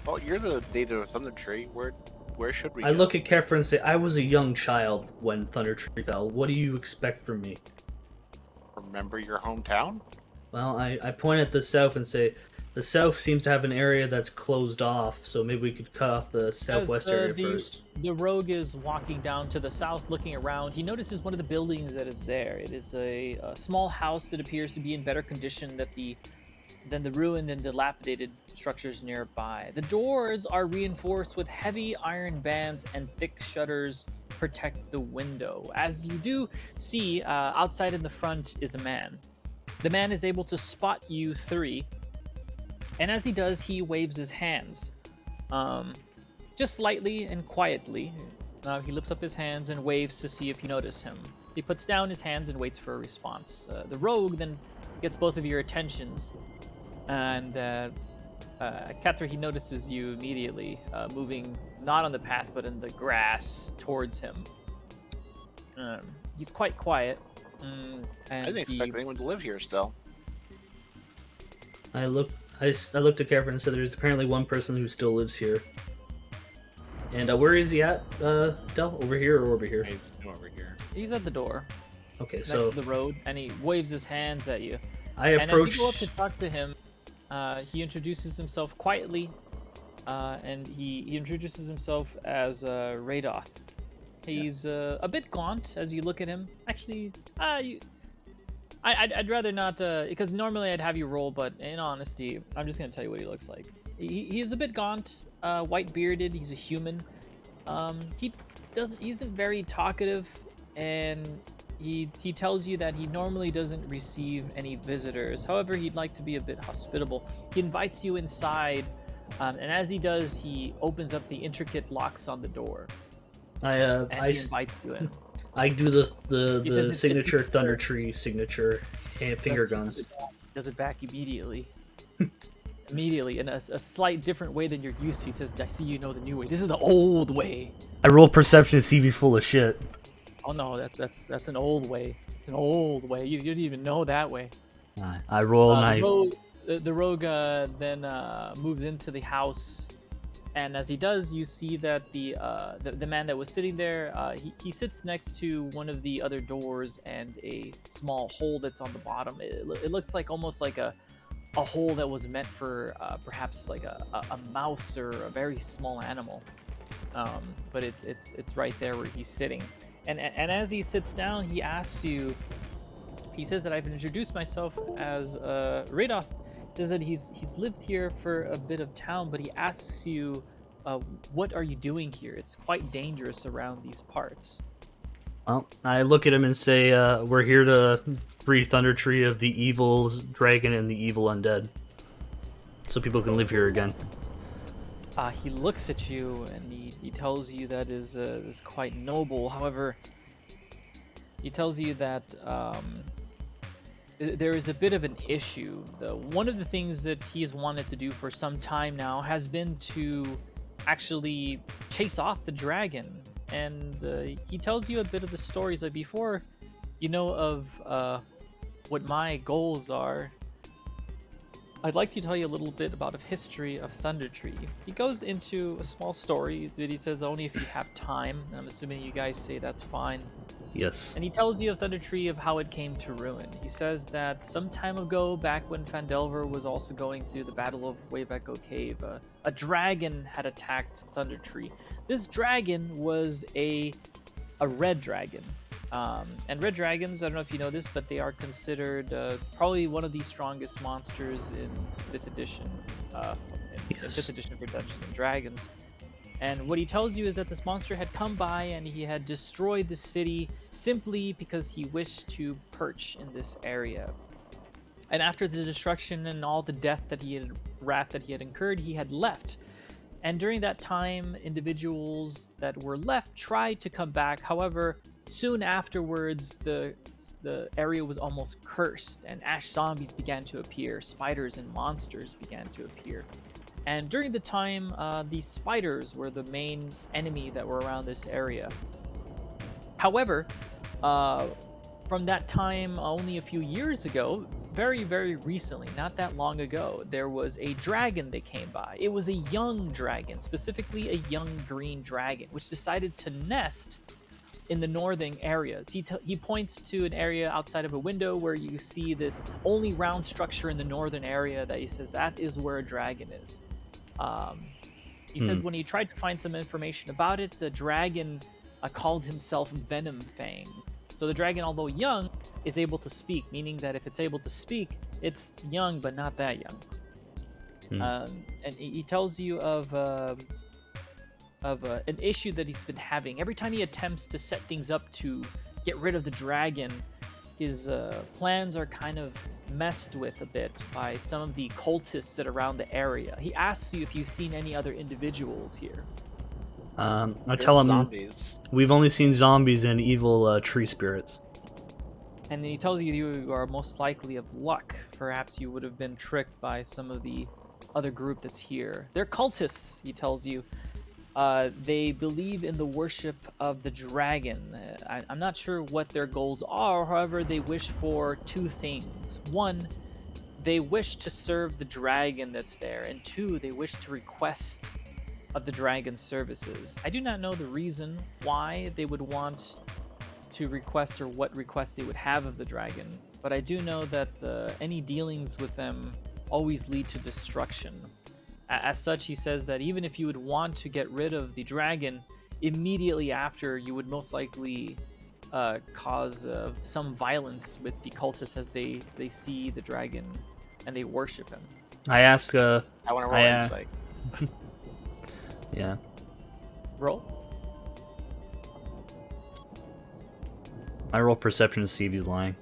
Well, you're the data of Thundertree. Where should we I go? look at Kefra and say, I was a young child when Thundertree fell. What do you expect from me? Remember your hometown? Well, I point at the south and say, the south seems to have an area that's closed off, so maybe we could cut off the southwest area first. The rogue is walking down to the south, looking around. He notices one of the buildings that is there. It is a small house that appears to be in better condition than the ruined and dilapidated structures nearby. The doors are reinforced with heavy iron bands, and thick shutters protect the window. As you do see, outside in the front is a man. The man is able to spot you 3, and as he does, he waves his hands. Just slightly and quietly. He lifts up his hands and waves to see if you notice him. He puts down his hands and waits for a response. The rogue then gets both of your attentions, and Kethra, he notices you immediately, moving not on the path but in the grass towards him. He's quite quiet. And I didn't expect anyone to live here still. I look I looked at Kevin and said there's apparently one person who still lives here. And where is he at, Del? Over here or over here? He's over here. He's at the door, Okay, next so to the road, and he waves his hands at you. I And as approach. you go up to talk to him, he introduces himself quietly, and he introduces himself as Radoth. He's a bit gaunt as you look at him. Actually, I'd rather not, because normally I'd have you roll, but in honesty, I'm just gonna tell you what he looks like. He's a bit gaunt, white bearded. He's a human. He isn't very talkative, and he tells you that he normally doesn't receive any visitors. However, he'd like to be a bit hospitable. He invites you inside, and as he does, he opens up the intricate locks on the door, and he invites you in. I do He says the it's signature different. Thundertree signature hand finger guns. Does it back immediately. Immediately, in a slight different way than you're used to. He says, I see you know the new way. This is the old way. I roll perception to see if he's full of shit. Oh no, that's an old way. It's an old way. You didn't even know that way. I roll and I. The rogue then moves into the house, and as he does, you see that the man that was sitting there, he sits next to one of the other doors and a small hole that's on the bottom. It looks like almost like a hole that was meant for perhaps like a mouse or a very small animal, but it's right there where he's sitting. And as he sits down, he asks you. He says that I've introduced myself as Radoth. He says that he's lived here for a bit of time, but he asks you, what are you doing here? It's quite dangerous around these parts. Well, I look at him and say, we're here to free Thundertree of the evil dragon and the evil undead, so people can live here again. He looks at you and he tells you that is quite noble. However, he tells you that there is a bit of an issue. One of the things that he's wanted to do for some time now has been to actually chase off the dragon. And he tells you a bit of the stories. Like before you know of what my goals are, I'd like to tell you a little bit about a history of Thundertree. He goes into a small story that he says only if you have time. I'm assuming you guys say that's fine. Yes. And he tells you of Thundertree, of how it came to ruin. He says that some time ago, back when Phandelver was also going through the Battle of Wave Echo Cave, a dragon had attacked Thundertree. This dragon was a red dragon. And red dragons, I don't know if you know this, but they are considered probably one of the strongest monsters in 5th edition. In 5th edition for Dungeons and Dragons. And what he tells you is that this monster had come by and he had destroyed the city simply because he wished to perch in this area. And after the destruction and all the wrath that he had incurred, he had left. And during that time, individuals that were left tried to come back. However, soon afterwards, the area was almost cursed, and ash zombies began to appear. Spiders and monsters began to appear. And during the time, these spiders were the main enemy that were around this area. However, from that time, only a few years ago, very, very recently, not that long ago, there was a dragon that came by. It was a young dragon, specifically a young green dragon, which decided to nest in the northern areas. He points to an area outside of a window where you see this only round structure in the northern area that he says that is where a dragon is. He said when he tried to find some information about it, the dragon called himself Venom Fang. So the dragon, although young, is able to speak, meaning that if it's able to speak, it's young but not that young. And he tells you of an issue that he's been having. Every time he attempts to set things up to get rid of the dragon, his plans are kind of messed with a bit by some of the cultists that are around the area. He asks you if you've seen any other individuals here. I tell him zombies. We've only seen zombies and evil tree spirits. And he tells you you are most likely of luck. Perhaps you would have been tricked by some of the other group that's here. They're cultists, he tells you. They believe in the worship of the dragon. I'm not sure what their goals are, however, they wish for two things. One, they wish to serve the dragon that's there, and 2, they wish to request of the dragon's services. I do not know the reason why they would want to request or what request they would have of the dragon, but I do know that any dealings with them always lead to destruction. As such, he says that even if you would want to get rid of the dragon, immediately after you would most likely cause some violence with the cultists as they see the dragon and they worship him. I ask. I want to roll insight. Yeah. Roll. I roll perception to see if he's lying.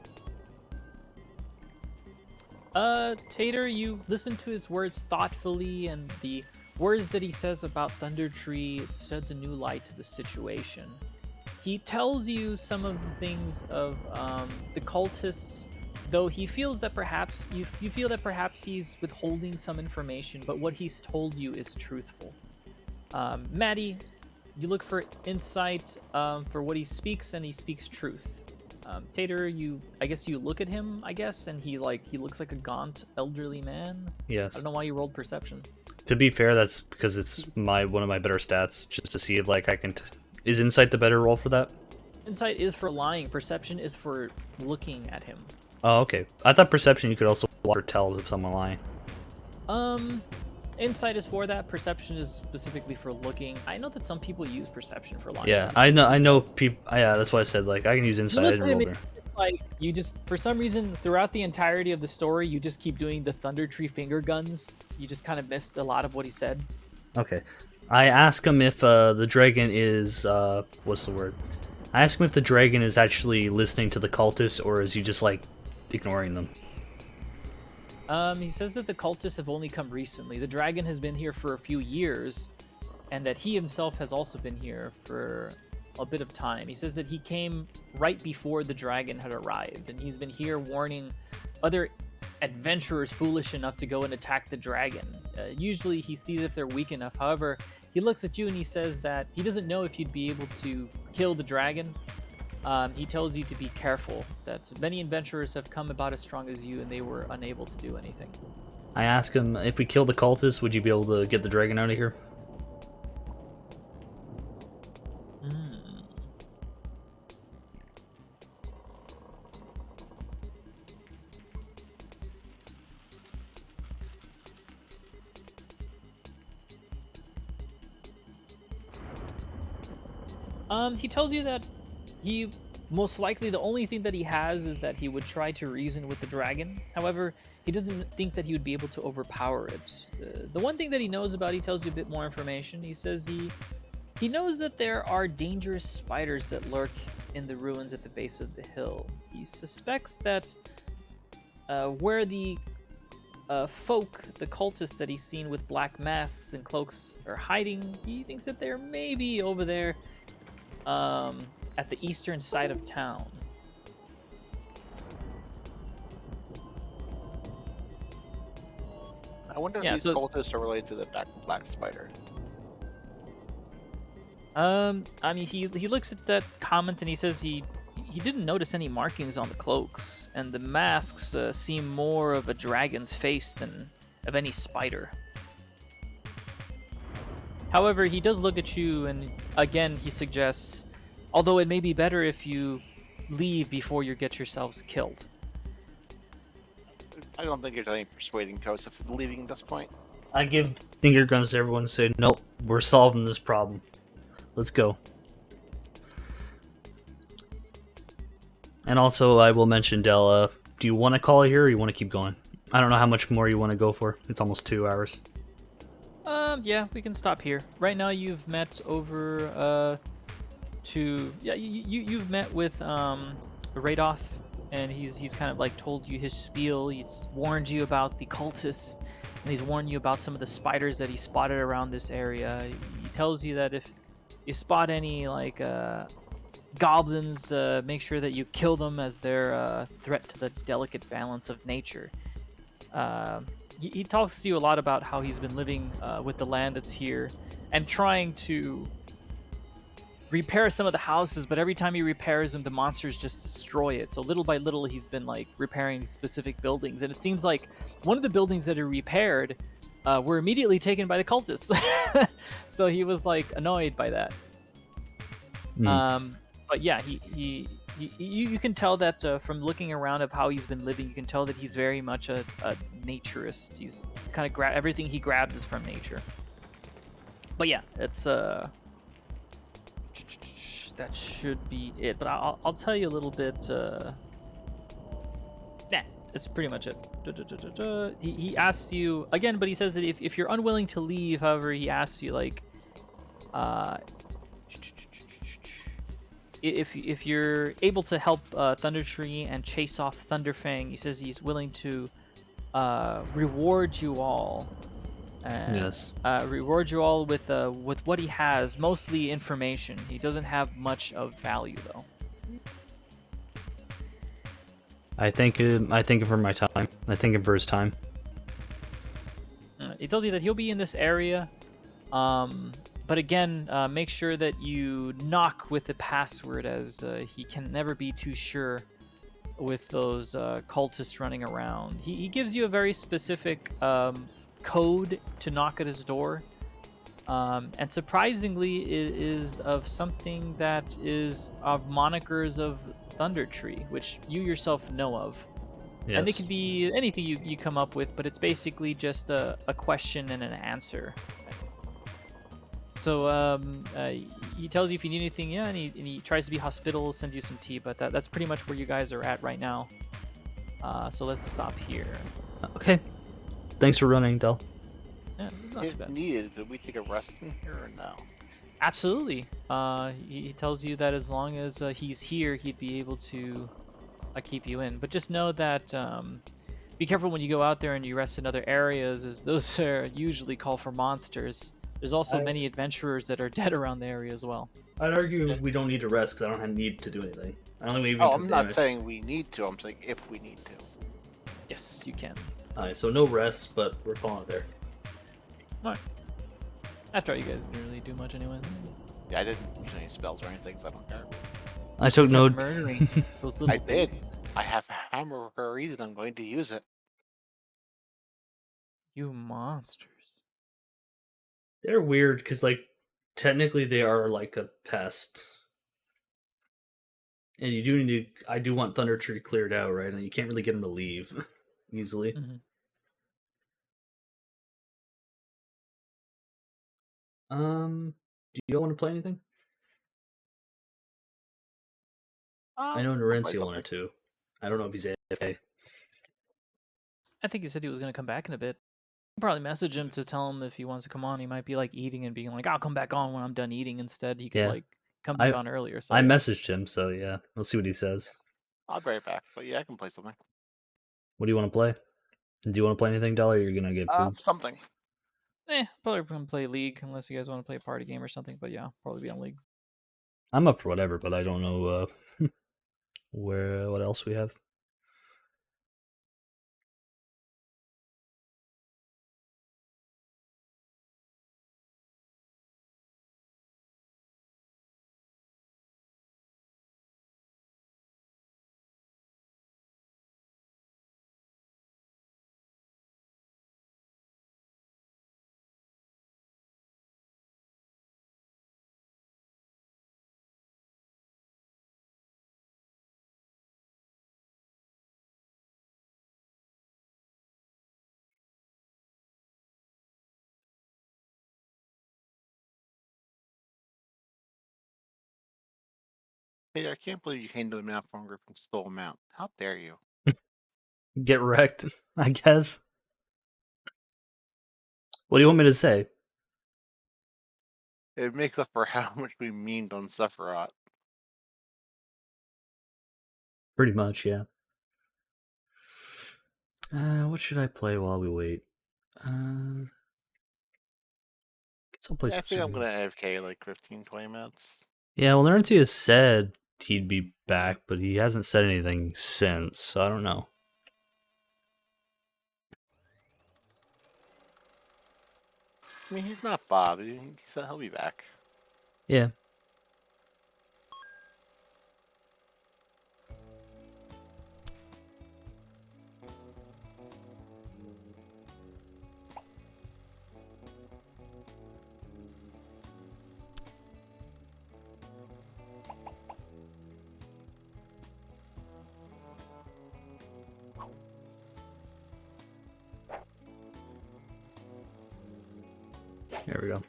Tater, you listen to his words thoughtfully, and the words that he says about Thundertree sheds a new light to the situation. He tells you some of the things of the cultists, though he feels that perhaps you feel that perhaps he's withholding some information, but what he's told you is truthful. Maddie, you look for insight for what he speaks, and he speaks truth. Tater, I guess you look at him, and he looks like a gaunt elderly man. Yes. I don't know why you rolled perception. To be fair, that's because it's one of my better stats, just to see if I can. Is insight the better roll for that? Insight is for lying. Perception is for looking at him. Oh, okay. I thought perception you could also watch or tell if someone lying. Insight is for that. Perception is specifically for looking. I know that some people use perception for lying. Yeah, I know people. Yeah, that's why I said I can use insight. I didn't roll there. Like you just, for some reason, throughout the entirety of the story, you just keep doing the Thundertree finger guns. You just kind of missed a lot of what he said. Okay. I ask him if the dragon is what's the word? I ask him if the dragon is actually listening to the cultists, or is he just ignoring them? He says that the cultists have only come recently. The dragon has been here for a few years, and that he himself has also been here for a bit of time. He says that he came right before the dragon had arrived, and he's been here warning other adventurers foolish enough to go and attack the dragon. Usually he sees if they're weak enough. However, he looks at you and he says that he doesn't know if you'd be able to kill the dragon. He tells you to be careful, that many adventurers have come about as strong as you and they were unable to do anything. I ask him, if we kill the cultists, would you be able to get the dragon out of here? He tells you that he most likely, the only thing that he has is that he would try to reason with the dragon. However, he doesn't think that he would be able to overpower it. The one thing that he knows about, he tells you a bit more information. He says he knows that there are dangerous spiders that lurk in the ruins at the base of the hill. He suspects that where the folk, the cultists that he's seen with black masks and cloaks, are hiding, he thinks that they're maybe over there at the eastern side of town. I wonder if these cultists are related to the black spider. I mean, he looks at that comment and he says he didn't notice any markings on the cloaks, and the masks seem more of a dragon's face than of any spider. However, he does look at you, and again he suggests, although it may be better if you leave before you get yourselves killed. I don't think there's any persuading Joseph leaving at this point. I give finger guns to everyone and say, nope, we're solving this problem. Let's go. And also, I will mention, Della, do you want to call it here or you want to keep going? I don't know how much more you want to go for. It's almost 2 hours. Yeah, we can stop here. Right now, you've met over you've met with Radoth, and he's kind of like told you his spiel. He's warned you about the cultists, and he's warned you about some of the spiders that he spotted around this area. He tells you that if you spot any goblins, make sure that you kill them, as they're a threat to the delicate balance of nature. He talks to you a lot about how he's been living with the land that's here and trying to repair some of the houses, but every time he repairs them, the monsters just destroy it. So little by little, he's been like repairing specific buildings, and it seems like one of the buildings that are repaired were immediately taken by the cultists. So he was like annoyed by that. Hmm. But yeah, you can tell that from looking around of how he's been living, you can tell that he's very much a naturist. He's kind of everything he grabs is from nature. But yeah, it's that should be it. But I'll tell you a little bit. Nah, that's pretty much it. He asks you again, but he says that if you're unwilling to leave, however, he asks you like, uh, if you're able to help Thundertree and chase off Thunderfang, he says he's willing to reward you all. Yes. Reward you all with what he has, mostly information. He doesn't have much of value though. I thank him for my time. I thank him for his time. He tells you that he'll be in this area, but again, make sure that you knock with the password, as he can never be too sure with those cultists running around. He gives you a very specific code to knock at his door, and surprisingly, it is of something that is of monikers of Thundertree, which you yourself know of. Yes. And it could be anything you come up with, but it's basically just a question and an answer. So he tells you if you need anything, yeah, and he tries to be hospitable, sends you some tea, but that's pretty much where you guys are at right now. So let's stop here. Okay. Thanks for running, Del. Yeah, not too If bad. needed, did we take a rest in here or no? Absolutely. He tells you that as long as he's here, he'd be able to keep you in. But just know that be careful when you go out there and you rest in other areas, as those are usually call for monsters. There's also many adventurers that are dead around the area as well. I'd argue we don't need to rest because I don't need to do anything. I only Oh, I'm not saying we need to. I'm saying if we need to. Yes, you can. Alright, so no rest, but we're calling it there. Alright. After all, you guys didn't really do much anyway. Yeah, I didn't use any spells or anything, so I don't care. I took Just no. kept murdering those little I did. babies. I have a hammer for a reason. I'm going to use it. You monsters. They're weird because, like, technically they are like a pest, and you do need to. I do want Thundertree cleared out, right? And you can't really get him to leave easily. Mhm. Do you all want to play anything? I know I'll play Norencio wanted something. to. I don't know if he's AFK. I think he said he was gonna come back in a bit. I'll probably message him to tell him if he wants to come on. He might be like eating and being like, "I'll come back on when I'm done eating." Instead, he could Yeah, like come back I on earlier. So I yeah. messaged him, so yeah, we'll see what he says. I'll be right back. But yeah, I can play something. What do you want to play? Do you want to play anything, Dollar? Or you're gonna get food. Something. Probably gonna play League unless you guys want to play a party game or something. But yeah, probably be on League. I'm up for whatever, but I don't know what else we have. Hey, I can't believe you came to the mount phone group and stole a mount. How dare you? Get wrecked, I guess. What do you want me to say? It makes up for how much we memed on Sephiroth. Pretty much, yeah. What should I play while we wait? Guess I'll play Yeah, I think I'm some. gonna AFK like 15, 20 minutes. Yeah, well, Naruto said he'd be back, but he hasn't said anything since, so I don't know. I mean, he's not Bob. He said he'll be back. Yeah. There we go.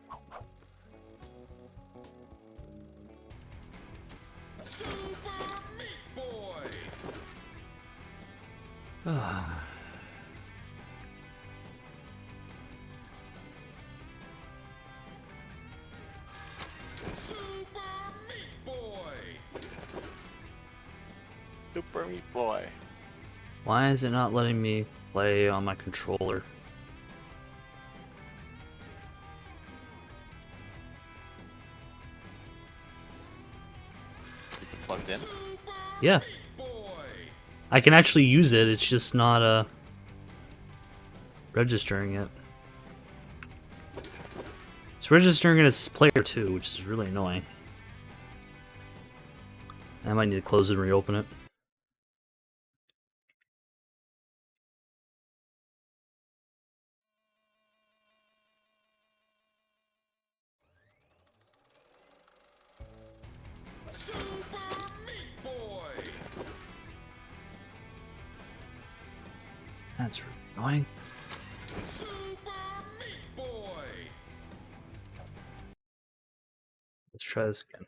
Super Meat Boy. Why is it not letting me play on my controller? Is it plugged in? Yeah. I can actually use it, it's just not registering it. It's registering it as player 2, which is really annoying. I might need to close it and reopen it. That's really annoying. Let's try this again.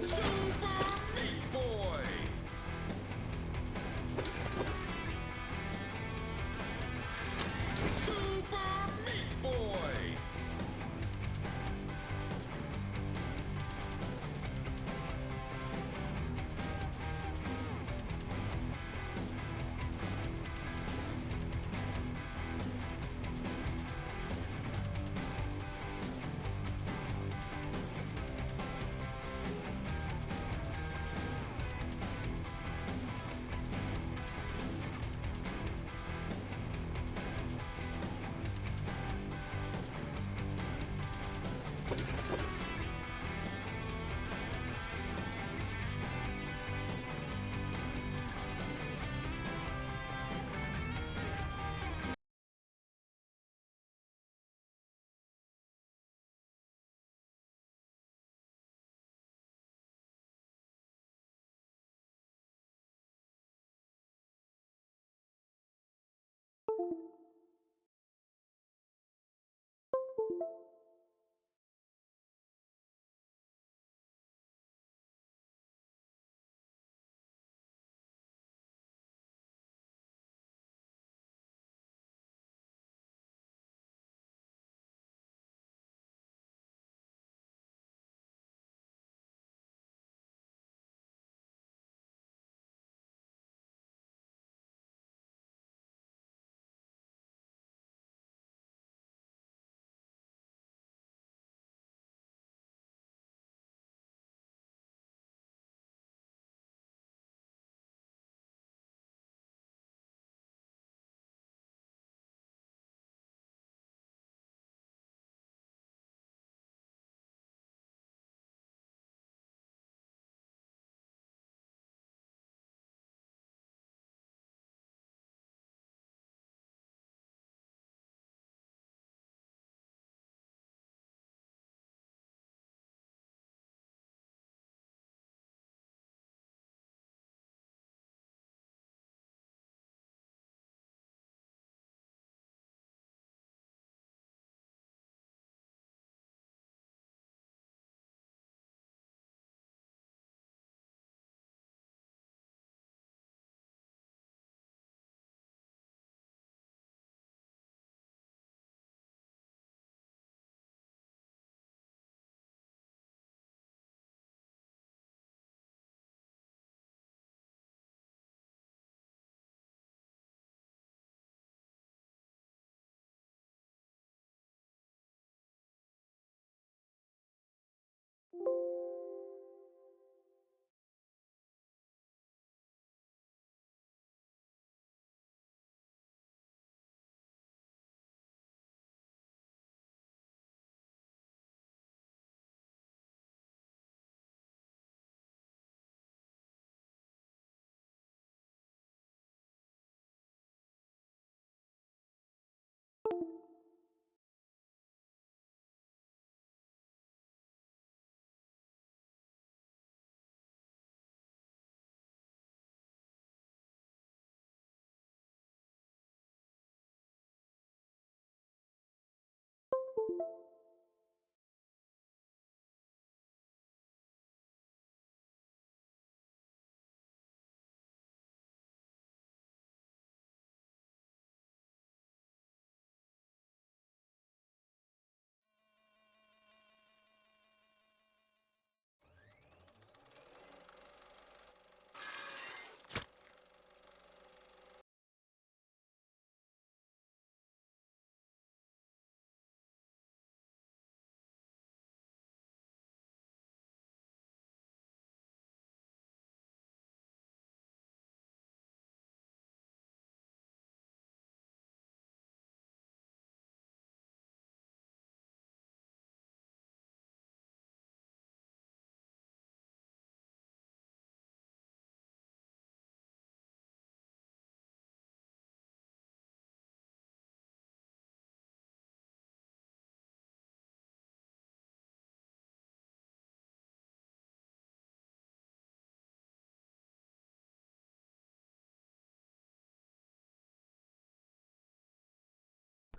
Super Meat Boy! Super Meat Boy!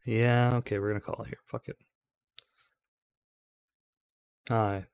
Yeah, okay, we're gonna call it here. Fuck it. Hi.